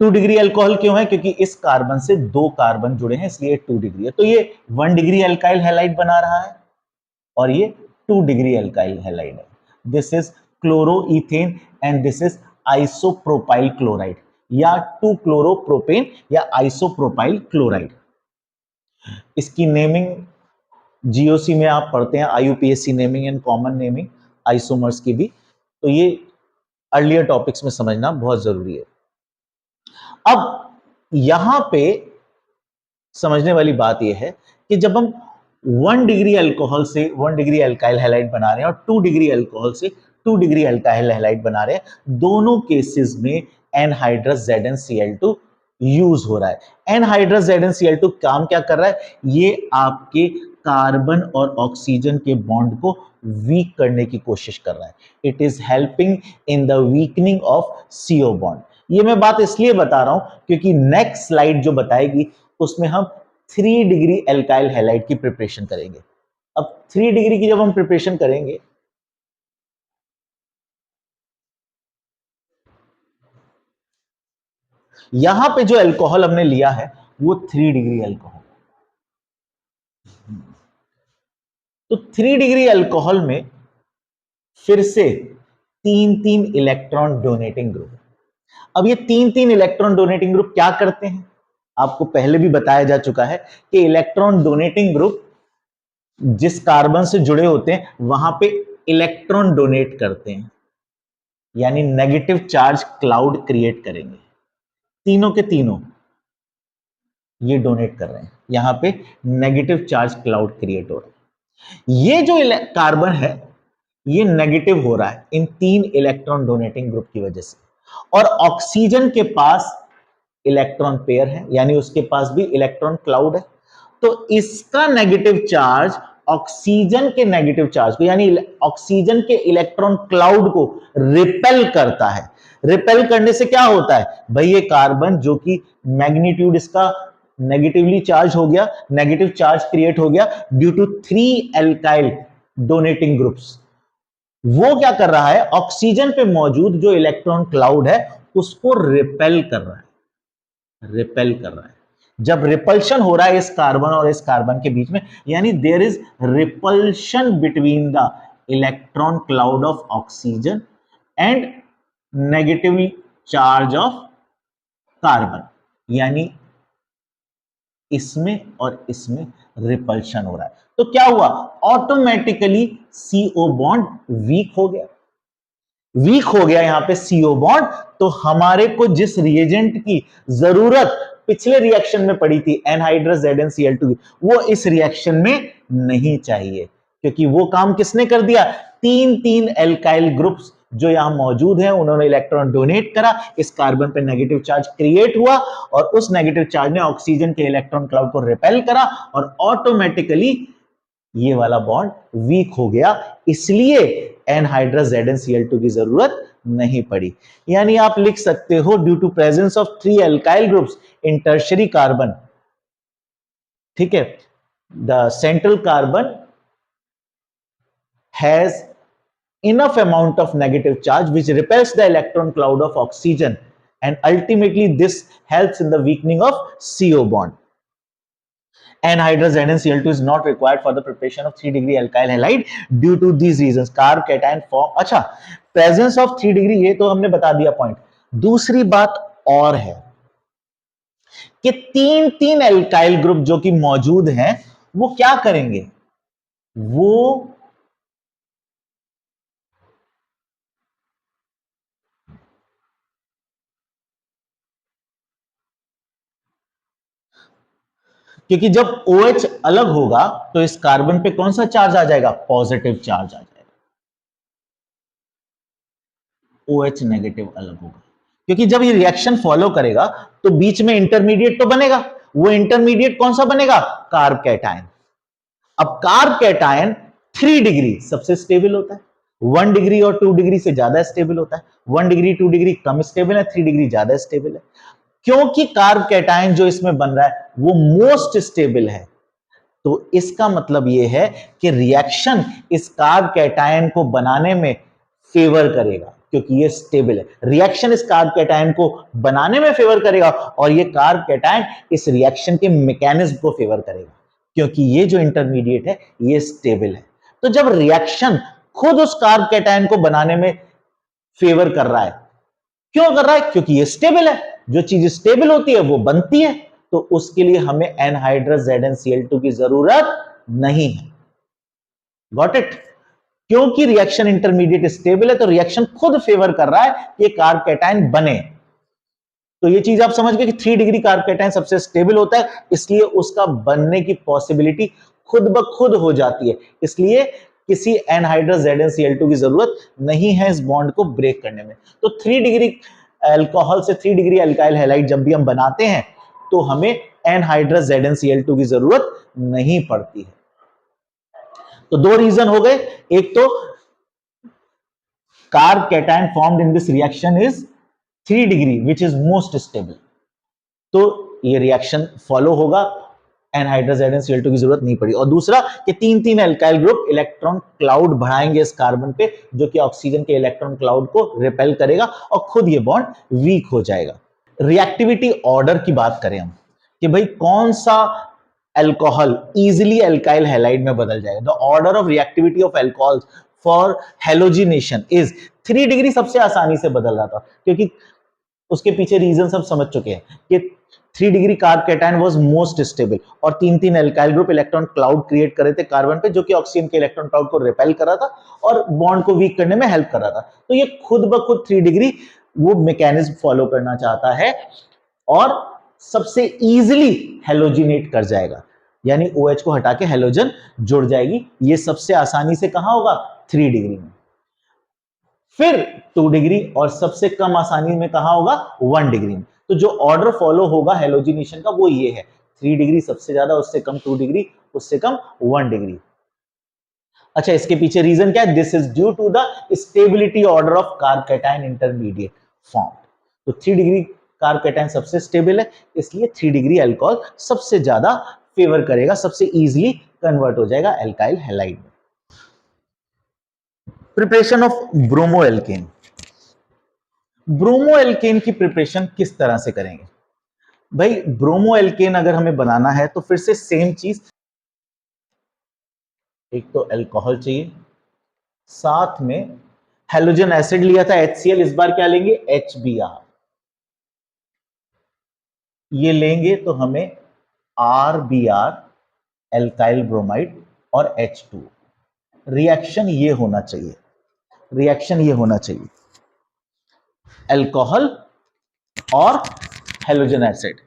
2 डिग्री अल्कोहल क्यों है, क्योंकि इस कार्बन से 2 कार्बन जुड़े हैं इसलिए 2 डिग्री है। तो ये 1 डिग्री अल्काइल हैलाइड बना रहा है और ये 2 डिग्री अल्काइल हैलाइड है। This is chloroethane and this is isopropyl chloride या 2 क्लोरोप्रोपेन या आइसोप्रोपाइल क्लोराइड। इसकी नेमिंग जीओसी में आप पढ़ते हैं, IUPAC naming and common naming isomers की भी, तो ये अर्लियर टॉपिक्स में समझना बहुत जरूरी है। अब यहां पे समझने वाली बात यह है कि जब हम 1 डिग्री अल्कोहल से 1 डिग्री अल्काइल हैलाइड बना रहे हैं और 2 डिग्री अल्कोहल से 2 डिग्री अल्काइल हैलाइड बना रहे हैं, दोनों केसेस में एनहाइड्रस ZnCl2 यूज हो रहा है। एनहाइड्रस ZnCl2 काम क्या कर रहा है, ये आपके कार्बन और ऑक्सीजन के बॉन्ड को वीक करने की कोशिश कर रहा है। It is helping in the weakening of CO bond. ये मैं बात इसलिए बता रहा हूं क्योंकि नेक्स्ट स्लाइड जो बताएगी उसमें हम 3 डिग्री एल्काइल हैलाइड की प्रिपरेशन करेंगे। अब 3 डिग्री की जब हम प्रिपरेशन करेंगे, यहां पे जो अल्कोहल हमने लिया है वो 3 डिग्री अल्कोहल। तो 3 डिग्री अल्कोहल में फिर से 3-3 इलेक्ट्रॉन डोनेटिंग ग्रुप। अब ये 3-3 इलेक्ट्रॉन डोनेटिंग ग्रुप क्या करते हैं, आपको पहले भी बताया जा चुका है कि इलेक्ट्रॉन डोनेटिंग ग्रुप जिस कार्बन से जुड़े होते हैं वहां पे इलेक्ट्रॉन डोनेट करते हैं, यानी नेगेटिव चार्ज क्लाउड क्रिएट करेंगे। तीनों के तीनों ये डोनेट कर रहे हैं, यहां पे नेगेटिव चार्ज क्लाउड क्रिएट हो रहा है। ये जो कार्बन है ये नेगेटिव हो रहा है इन 3 इलेक्ट्रॉन डोनेटिंग ग्रुप की वजह से, और ऑक्सीजन के पास इलेक्ट्रॉन पेयर है, यानी उसके पास भी इलेक्ट्रॉन क्लाउड है। तो इसका नेगेटिव चार्ज ऑक्सीजन के नेगेटिव चार्ज को, यानी ऑक्सीजन के इलेक्ट्रॉन क्लाउड को रिपेल करता है। रिपेल करने से क्या होता है भाई, ये कार्बन जो कि मैग्नीट्यूड इसका नेगेटिवली चार्ज हो गया, नेगेटिव चार्ज क्रिएट हो गया due to 3 alkyl donating groups, वो क्या कर रहा है, ऑक्सीजन पे मौजूद जो इलेक्ट्रॉन क्लाउड है उसको रिपेल कर रहा है, रिपेल कर रहा है। जब रिपल्शन हो रहा है इस कार्बन और इस कार्बन के बीच में, यानी there is repulsion between the electron cloud of oxygen and negative charge of carbon, यानी इसमें और इसमें रिपल्शन हो रहा है। तो क्या हुआ, ऑटोमेटिकली सीओ बॉन्ड वीक हो गया। वीक हो गया यहां पे सीओ बॉन्ड, तो हमारे को जिस रिएजेंट की जरूरत पिछले रिएक्शन में पड़ी थी एनहाइड्रस ZnCl2 की, वो इस रिएक्शन में नहीं चाहिए, क्योंकि वो काम किसने कर दिया, 3-3 एल्काइल ग्रुप्स जो यहां मौजूद हैं उन्होंने इलेक्ट्रॉन डोनेट करा, इस कार्बन पे नेगेटिव चार्ज क्रिएट हुआ और उस नेगेटिव चार्ज ने ऑक्सीजन के इलेक्ट्रॉन क्लाउड को रिपेल करा और ऑटोमेटिकली ये वाला बॉन्ड वीक हो गया, इसलिए एनहाइड्रस ZnCl2 की जरूरत नहीं पड़ी। यानी आप लिख सकते हो due to presence of 3 alkyl groups in tertiary carbon, ठीक है, the central carbon has enough amount of negative charge which repels the electron cloud of oxygen, and ultimately this helps in the weakening of CO bond. Anhydrous ZnCl2 is not required for the preparation of 3 degree alkyl halide due to these reasons. Carb cation form, अच्छा, presence of 3 degree ये तो हमने बता दिया पॉइंट। दूसरी बात और है कि 3-3 एल्काइल ग्रुप जो कि मौजूद हैं वो क्या करेंगे, वो क्योंकि जब OH अलग होगा तो इस कार्बन पे कौन सा चार्ज आ जाएगा, पॉजिटिव चार्ज आ जाएगा, OH नेगेटिव अलग होगा, क्योंकि जब ये रिएक्शन फॉलो करेगा तो बीच में इंटरमीडिएट तो बनेगा, वो इंटरमीडिएट कौन सा बनेगा, कार्ब कैटायन। अब कार्ब कैटायन 3 डिग्री सबसे स्टेबल होता है, 1 डिग्री और 2 डिग्री से ज्यादा स्टेबल होता है, 1 डिग्री 2 डिग्री कम स्टेबल है, 3 डिग्री ज्यादा स्टेबल है। क्योंकि कार्ब कैटायन जो इसमें बन रहा है वो मोस्ट स्टेबल है, तो इसका मतलब यह है कि रिएक्शन इस कार्ब कैटायन को बनाने में फेवर करेगा, क्योंकि ये स्टेबल है। रिएक्शन इस कार्ब कैटायन को बनाने में फेवर करेगा और ये कार्ब कैटायन इस रिएक्शन के मैकेनिज्म को फेवर करेगा, क्योंकि ये जो इंटरमीडिएट है ये स्टेबल है। तो जब रिएक्शन खुद उस कार्ब कैटायन को बनाने में फेवर कर रहा है, क्यों कर रहा है, क्योंकि ये स्टेबल है, जो चीज स्टेबल होती है वो बनती है, तो उसके लिए हमें एनहाइड्रस ZnCl2 की जरूरत नहीं है। गॉट इट, क्योंकि रिएक्शन इंटरमीडिएट स्टेबल है तो रिएक्शन खुद फेवर कर रहा है कि कार्ब कैटायन बने। तो ये चीज आप समझ गए कि 3 डिग्री कार्ब कैटायन सबसे स्टेबल होता है, इसलिए उसका बनने की पॉसिबिलिटी खुद ब खुद हो जाती है, इसलिए किसी एनहाइड्रस ZnCl2 की जरूरत नहीं है इस बॉन्ड को ब्रेक करने में। तो 3 डिग्री अल्कोहल से 3 डिग्री अल्काइल हैलाइड जब भी हम बनाते हैं तो हमें एनहाइड्रस ZnCl2 की जरूरत नहीं पड़ती है। तो दो रीजन हो गए, एक तो carb cation formed in this reaction is 3 degree which is most stable, तो ये रिएक्शन फॉलो होगा, एनहाइड्रस ZnCl2 की जरूरत नहीं पड़ी। और दूसरा कि तीन तीन एल्काइल ग्रुप इलेक्ट्रॉन क्लाउड बढ़ाएंगे इस कार्बन पे, जो कि ऑक्सीजन के इलेक्ट्रॉन क्लाउड को रिपेल करेगा और खुद ये बॉन्ड वीक हो जाएगा। रिएक्टिविटी ऑर्डर की बात करें हम कि भाई कौन सा अल्कोहल इजीली अल्काइल हैलाइड में बदल जाएगा, the order of reactivity of alcohols for halogenation is 3 degree सबसे आसानी से बदल रहा था, क्योंकि उसके पीछे रीजन सब समझ चुके हैं कि 3 degree carb cation was most stable और तीन तीन alkyl group electron cloud create कर रहे थे कार्बन पे, जो कि ऑक्सीजन के इलेक्ट्रॉन क्लाउड को रिपेल कर रहा था और बॉन्ड को वीक करने में हेल्प कर रहा था। तो ये खुद ब खुद 3 डिग्री वो मैकेनिज्म फॉलो करना चाहता है और सबसे इजीली हेलोजिनेट कर जाएगा, यानी OH को हटा के हेलोजन जुड़ जाएगी। ये सबसे आसानी से कहां होगा? 3 डिग्री में। फिर 2 डिग्री और सबसे कम आसानी में कहां होगा? 1 डिग्री में। तो जो ऑर्डर फॉलो होगा हेलोजिनेशन का वो ये है, 3 डिग्री सबसे ज्यादा, उससे कम 2 डिग्री, उससे कम 1 डिग्री। अच्छा, इसके पीछे रीजन क्या है? This is due to the stability order of carbocation intermediate form. तो 3 डिग्री कार्ब कैटायन सबसे स्टेबल है, इसलिए 3 डिग्री अल्कोहल सबसे ज्यादा फेवर करेगा, सबसे इजीली कन्वर्ट हो जाएगा अल्काइल हैलाइड में। Preparation of bromoalkane. Bromoalkane की प्रिपरेशन किस तरह से करेंगे भाई? ब्रोमो एल्केन अगर हमें बनाना है तो फिर से सेम चीज, एक तो अल्कोहल चाहिए, साथ में हेलोजन एसिड लिया था HCl, इस बार क्या लेंगे? HBr। ये लेंगे तो हमें RBr एल्काइल ब्रोमाइड और H2। रिएक्शन ये होना चाहिए, रिएक्शन ये होना चाहिए, अल्कोहल और हेलोजन एसिड।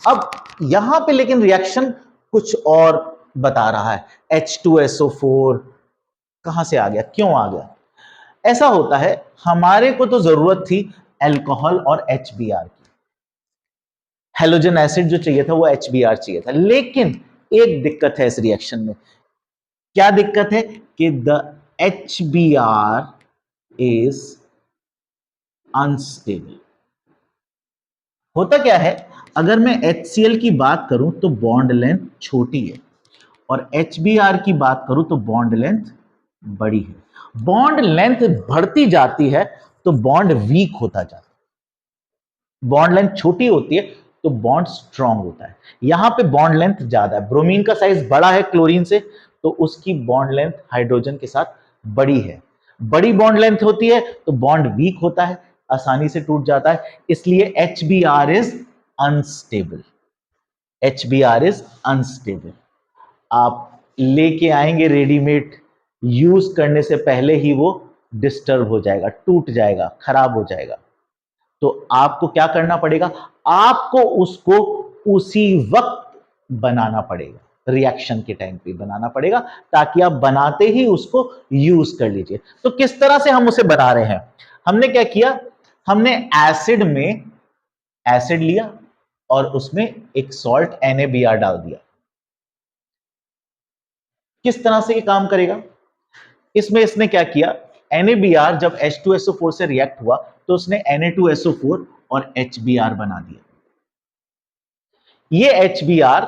अब यहां पे लेकिन रिएक्शन कुछ और बता रहा है। H2SO4 कहां से आ गया, क्यों आ गया? ऐसा होता है, हमारे को तो जरूरत थी अल्कोहल और HBr की, हेलोजन एसिड जो चाहिए था वो HBr चाहिए था, लेकिन एक दिक्कत है इस रिएक्शन में। क्या दिक्कत है? कि द HBr इज अनस्टेबल। होता क्या है, अगर मैं HCl की बात करूं तो बॉन्ड लेंथ छोटी है और HBr की बात करूं तो बॉन्ड लेंथ बड़ी है। बॉन्ड लेंथ बढ़ती जाती है तो बॉन्ड वीक होता जाता है, बॉन्ड लेंथ छोटी होती है तो बॉन्ड स्ट्रांग होता है। यहां पे बॉन्ड लेंथ ज्यादा है, ब्रोमीन का साइज बड़ा है क्लोरीन से, तो उसकी बॉन्ड लेंथ हाइड्रोजन के साथ बड़ी है। बड़ी बॉन्ड लेंथ होती है तो बॉन्ड वीक होता है, आसानी से टूट जाता है, इसलिए HBr is unstable. HBr is unstable. आप लेके आएंगे रेडीमेड, यूज करने से पहले ही वो डिस्टर्ब हो जाएगा, टूट जाएगा, खराब हो जाएगा। तो आपको क्या करना पड़ेगा? आपको उसको उसी वक्त बनाना पड़ेगा, रिएक्शन के टाइम पे बनाना पड़ेगा, ताकि आप बनाते ही उसको यूज कर लीजिए। तो किस तरह से हम उसे बना रहे हैं? हमने क्या किया, हमने एसिड में एसिड लिया और उसमें एक सॉल्ट NaBr डाल दिया। किस तरह से ये काम करेगा? इसमें इसने क्या किया, NaBr जब H2SO4 से रिएक्ट हुआ तो उसने Na2SO4 और HBr बना दिया। ये HBr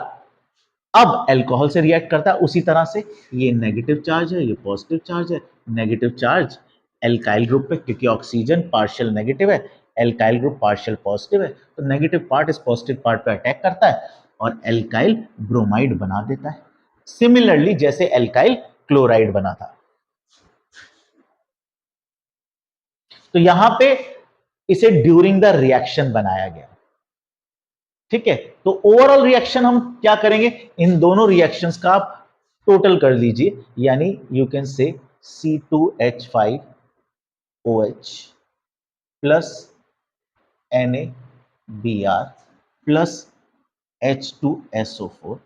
अब अल्कोहल से रिएक्ट करता है उसी तरह से, ये नेगेटिव चार्ज है, ये पॉजिटिव चार्ज है। नेगेटिव चार्ज एल्काइल ग्रुप पे, क्योंकि ऑक्सीजन पार्शियल नेगेटिव है, एल्काइल ग्रुप पार्शियल पॉजिटिव है, तो नेगेटिव पार्ट इस पॉजिटिव पार्ट पे अटैक करता है और एल्काइल ब्रोमाइड बना देता है, सिमिलरली जैसे एल्काइल क्लोराइड बना था। तो यहां पे इसे ड्यूरिंग द रिएक्शन बनाया गया, ठीक है। तो ओवरऑल रिएक्शन हम क्या करेंगे, इन दोनों रिएक्शंस का आप टोटल कर लीजिए, यानी you can say C2H5OH plus NaBr plus H2SO4।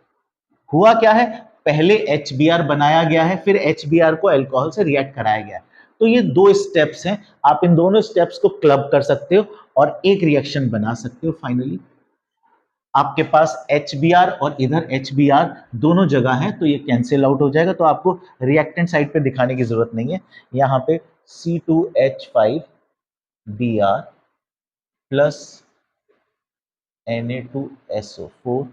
हुआ क्या है, पहले HBr बनाया गया है, फिर HBr को अल्कोहल से रिएक्ट कराया गया है। तो ये दो स्टेप्स हैं, आप इन दोनों स्टेप्स को क्लब कर सकते हो और एक रिएक्शन बना सकते हो फाइनली। आपके पास HBr और इधर HBr दोनों जगह है, तो ये कैंसिल आउट हो जाएगा, तो आपको रिएक्टेंट साइड पे दिखाने की जरूरत नहीं है। यहाँ पे C2H5Br plus Na2SO4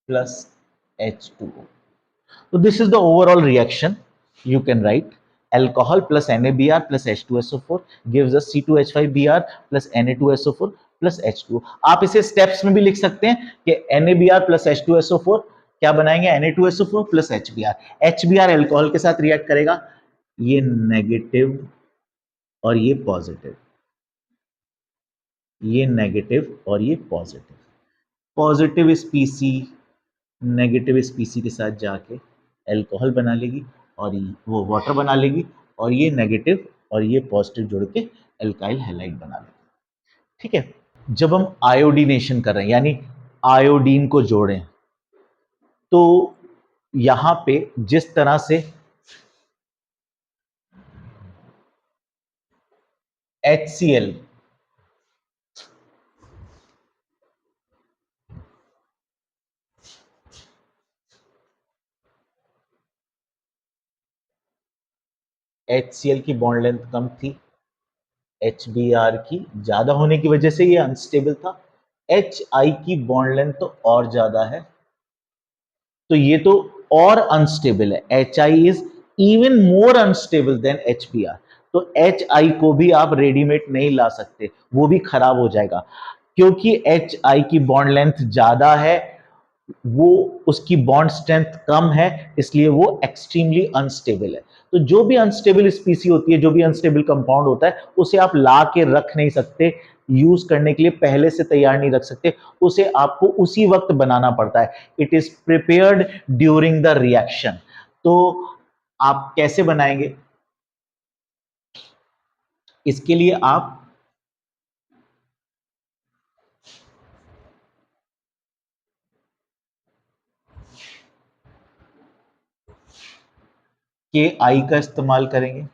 plus H2O. So this is the overall reaction. You can write alcohol plus NaBr plus H2SO4 gives us C2H5Br plus Na2SO4 plus H2O. आप इसे स्टेप्स में भी लिख सकते हैं कि NaBr plus H2SO4 क्या बनाएंगे, Na2SO4 plus HBr. HBr alcohol के साथ रिएक्ट करेगा, ये नेगेटिव और ये पॉजिटिव, ये नेगेटिव और ये पॉजिटिव। पॉजिटिव स्पीसी नेगेटिव स्पीसी के साथ जाके अल्कोहल बना लेगी और वो वाटर बना लेगी, और ये नेगेटिव और ये पॉजिटिव जोड़ के अल्काइल हैलाइड बना लेगी। ठीक है, जब हम आयोडीनेशन कर रहे हैं यानी आयोडीन को जोड़ें, तो यहां पे जिस तरह से HCl HCl की बॉन्ड लेंथ कम थी, HBr की ज्यादा होने की वजह से ये अनस्टेबल था। HI की बॉन्ड लेंथ तो और ज्यादा है, तो ये तो और अनस्टेबल है। HI is even more unstable than HBr। तो HI को भी आप रेडीमेड नहीं ला सकते, वो भी खराब हो जाएगा, क्योंकि HI की बॉन्ड लेंथ ज्यादा है, वो उसकी बॉन्ड स्ट्रेंथ कम है, इसलिए वो एक्सट्रीमली अनस्टेबल है। तो जो भी अनस्टेबल स्पीसी होती है, जो भी अनस्टेबल कंपाउंड होता है, उसे आप ला के रख नहीं सकते, यूज करने के लिए पहले से तैयार नहीं रख सकते, उसे आपको उसी वक्त बनाना पड़ता है। It is prepared during the reaction. तो आप कैसे बनाएंगे, इसके लिए आप के आई का इस्तेमाल करेंगे,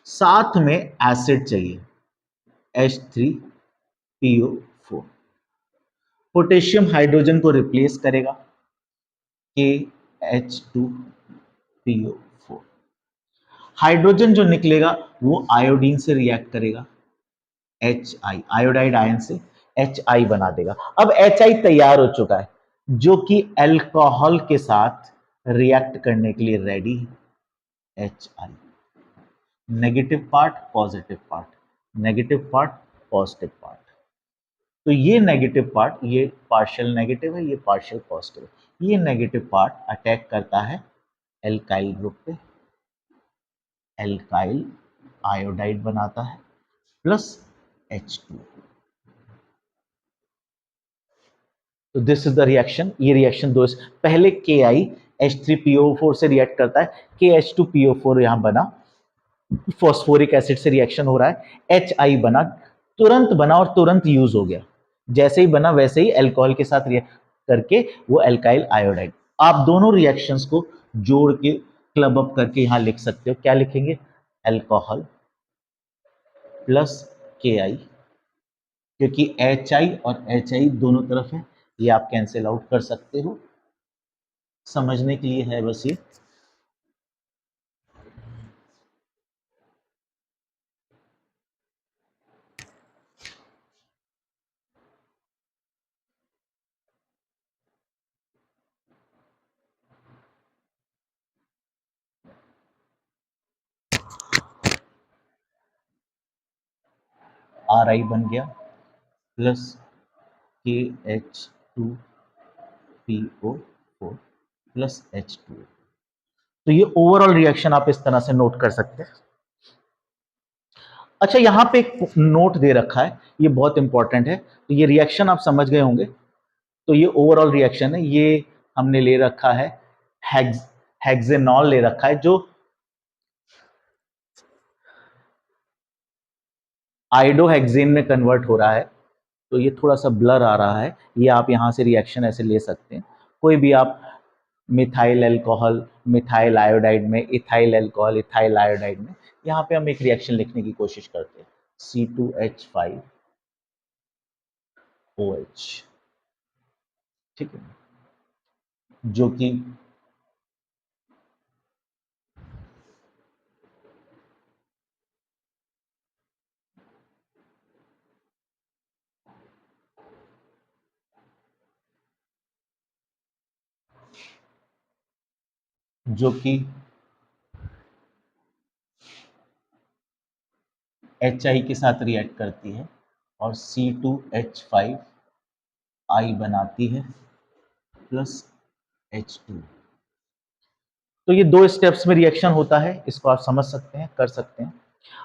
साथ में एसिड चाहिए H3PO4, पोटेशियम हाइड्रोजन को रिप्लेस करेगा KH2PO4, हाइड्रोजन जो निकलेगा वो आयोडीन से रिएक्ट करेगा, HI आयोडाइड आयन से HI बना देगा। अब HI तैयार हो चुका है, जो कि अल्कोहल के साथ रिएक्ट करने के लिए रेडी है। HI negative part positive part, negative part positive part, तो ये नेगेटिव पार्ट, ये पार्शियल नेगेटिव है, ये पार्शियल पॉजिटिव है। ये नेगेटिव पार्ट अटैक करता है एल्काइल ग्रुप पे, एल्काइल आयोडाइड बनाता है प्लस H2। तो दिस इज द रिएक्शन, ये रिएक्शन दो, पहले KI H3PO4 से रिएक्ट करता है, KH2PO4 यहां बना, फॉस्फोरिक एसिड से रिएक्शन हो रहा है, HI बना, तुरंत बना और तुरंत यूज हो गया, जैसे ही बना वैसे ही अल्कोहल के साथ रिएक्ट करके वो अल्काइल आयोडाइड। आप दोनों रिएक्शंस को जोड़ के क्लब अप करके यहां लिख सकते हो, क्या लिखेंगे, अल्कोहल प्लस KI, क्योंकि HI और HI दोनों तरफ है, ये आप कैंसिल आउट कर सकते हो, समझने के लिए है बस ये। RI बन गया प्लस KH2PO4 प्लस H2। तो ये ओवरऑल रिएक्शन आप इस तरह से नोट कर सकते हैं। अच्छा, यहां पे एक नोट दे रखा है, ये बहुत इंपॉर्टेंट है, तो ये रिएक्शन आप समझ गए होंगे। तो ये ओवरऑल रिएक्शन है, ये हमने ले रखा है हेक्सेनॉल ले रखा है, जो आइडोहेक्सेन में कन्वर्ट हो रहा है। तो ये थोड़ा सा ब्लर आ रहा है, ये आप यहां से रिएक्शन ऐसे ले सकते हैं, कोई भी आप मिथाइल अल्कोहल, मिथाइल आयोडाइड में, इथाइल अल्कोहल, इथाइल आयोडाइड में, यहां पे हम एक रिएक्शन लिखने की कोशिश करते हैं, C2H5O OH, ठीक है, जो कि HI के साथ रिएक्ट करती है और C2H5 I बनाती है प्लस H2। तो ये 2 स्टेप्स में रिएक्शन होता है, इसको आप समझ सकते हैं, कर सकते हैं।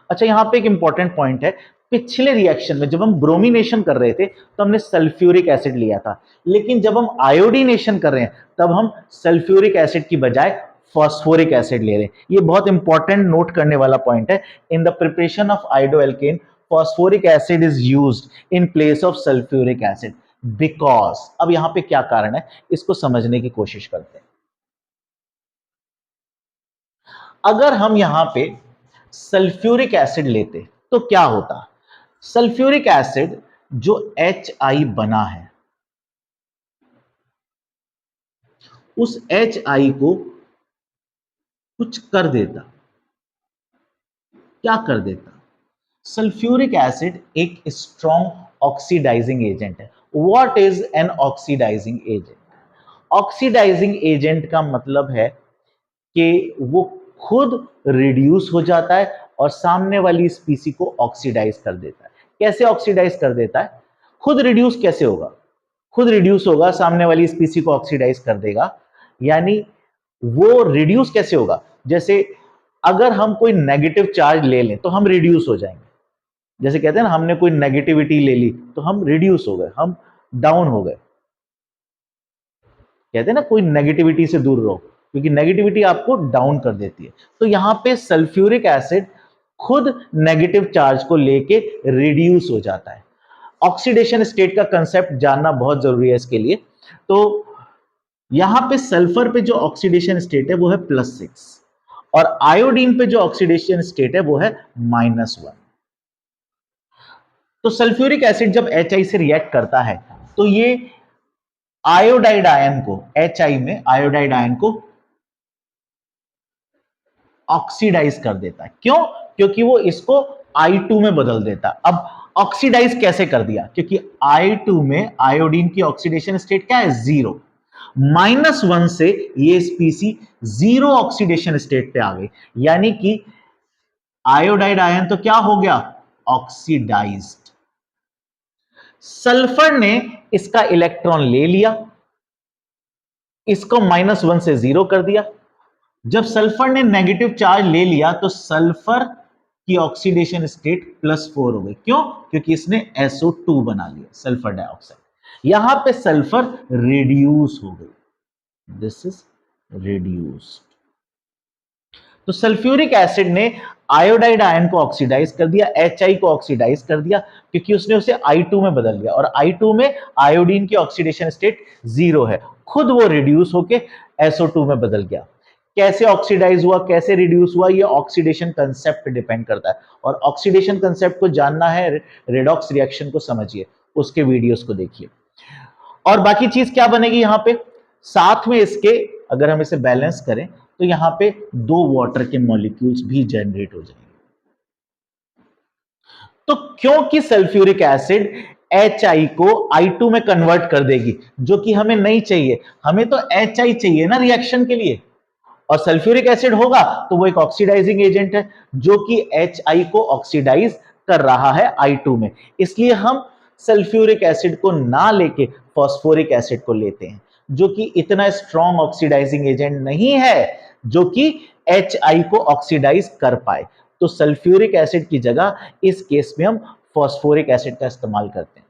अच्छा, यहां पे एक इंपॉर्टेंट पॉइंट है, पिछले रिएक्शन में जब हम ब्रोमिनेशन कर रहे थे तो हमने सल्फ्यूरिक एसिड लिया था, लेकिन जब हम आयोडीनेशन कर रहे हैं तब हम सल्फ्यूरिक एसिड की बजाय फॉस्फोरिक एसिड ले रहे हैं। ये बहुत इंपॉर्टेंट नोट करने वाला पॉइंट है। In the preparation of iodoalkane phosphoric acid is used in place of sulphuric acid because, अब यहां पे क्या कारण है इसको समझने की कोशिश करते हैं। अगर हम यहां पे सल्फ्यूरिक एसिड लेते तो क्या होता? सल्फ्यूरिक एसिड जो HI बना है, उस HI को कुछ कर देता। क्या कर देता? सल्फ्यूरिक एसिड एक स्ट्रॉन्ग ऑक्सीडाइजिंग एजेंट है। What is an oxidising agent? Oxidising agent का मतलब है कि वो खुद रिड्यूस हो जाता है और सामने वाली स्पीसी को ऑक्सीडाइज कर देता है। कैसे ऑक्सीडाइज कर देता है? खुद रिड्यूस कैसे होगा? खुद रिड्यूस होगा, सामने वाली स्पीसी को ऑक्सीडाइज कर देगा। यानी वो रिड्यूस कैसे होगा? जैसे अगर हम कोई नेगेटिव चार्ज ले लें तो हम रिड्यूस हो जाएंगे। जैसे कहते हैं ना, हमने कोई नेगेटिविटी ले ली तो हम रिड्यूस हो गए, हम डाउन हो गए। कहते हैं ना, कोई नेगेटिविटी से दूर रहो, क्योंकि नेगेटिविटी आपको डाउन कर देती है। तो यहां पे सल्फ्यूरिक एसिड खुद नेगेटिव चार्ज को लेके रिड्यूस हो जाता है। ऑक्सीडेशन स्टेट का कंसेप्ट जानना बहुत जरूरी है इसके लिए। तो यहां पे सल्फर पे जो ऑक्सीडेशन स्टेट है वो है +6 और आयोडीन पे जो ऑक्सीडेशन स्टेट है वो है -1। तो सल्फ्यूरिक एसिड जब HI से रिएक्ट करता है तो ये आयोडाइड आयन को, HI में आयोडाइड आयन को ऑक्सीडाइज कर देता है। क्यों? क्योंकि वो इसको I2 में बदल देता है। अब ऑक्सीडाइज कैसे कर दिया? क्योंकि I2 में आयोडीन की ऑक्सीडेशन स्टेट क्या है? 0। -1 से ये स्पीसी 0 ऑक्सीडेशन स्टेट पे आ गई, यानी कि आयोडाइड आयन तो क्या हो गया? ऑक्सीडाइज्ड। सल्फर ने इसका इलेक्ट्रॉन ले लिया, इसको -1 से 0 कर दिया। जब सल्फर ने नेगेटिव चार्ज ले लिया तो सल्फर की ऑक्सीडेशन स्टेट +4 हो गई। क्यों? क्योंकि इसने SO2 बना लिया, सल्फर डाइऑक्साइड। यहां पे सल्फर रिड्यूस हो गई, दिस इज रिड्यूस्ड। तो सल्फ्यूरिक एसिड ने आयोडाइड आयन को ऑक्सीडाइज कर दिया, HI को ऑक्सीडाइज कर दिया, क्योंकि उसने उसे I2 में बदल दिया और I2 में आयोडीन की ऑक्सीडेशन स्टेट 0 है, खुद वो रिड्यूस होके SO2 में बदल गया। कैसे ऑक्सीडाइज हुआ, कैसे रिड्यूस हुआ, ये ऑक्सीडेशन कंसेप्ट पे डिपेंड करता है। और ऑक्सीडेशन कंसेप्ट को जानना है, रेडॉक्स रिएक्शन को समझिए, उसके वीडियोस को देखिए। और बाकी चीज क्या बनेगी यहां पे? साथ में इसके अगर हम इसे बैलेंस करें तो यहां पे 2 वाटर के मॉलिक्यूल्स भी जनरेट हो जाएंगे। तो क्योंकि सल्फ्यूरिक एसिड HI को I2 में कन्वर्ट कर देगी, जो कि हमें नहीं चाहिए। हमें तो HI चाहिए ना रिएक्शन के लिए, और सल्फ्यूरिक एसिड होगा तो वो एक ऑक्सीडाइजिंग एजेंट है जो कि HI को ऑक्सीडाइज कर रहा है I2 में। इसलिए हम सल्फ्यूरिक एसिड को ना लेके फॉस्फोरिक एसिड को लेते हैं, जो कि इतना स्ट्रॉन्ग ऑक्सीडाइजिंग एजेंट नहीं है जो कि HI को ऑक्सीडाइज कर पाए। तो सल्फ्यूरिक एसिड की जगह इस केस में हम फॉस्फोरिक एसिड का इस्तेमाल करते हैं।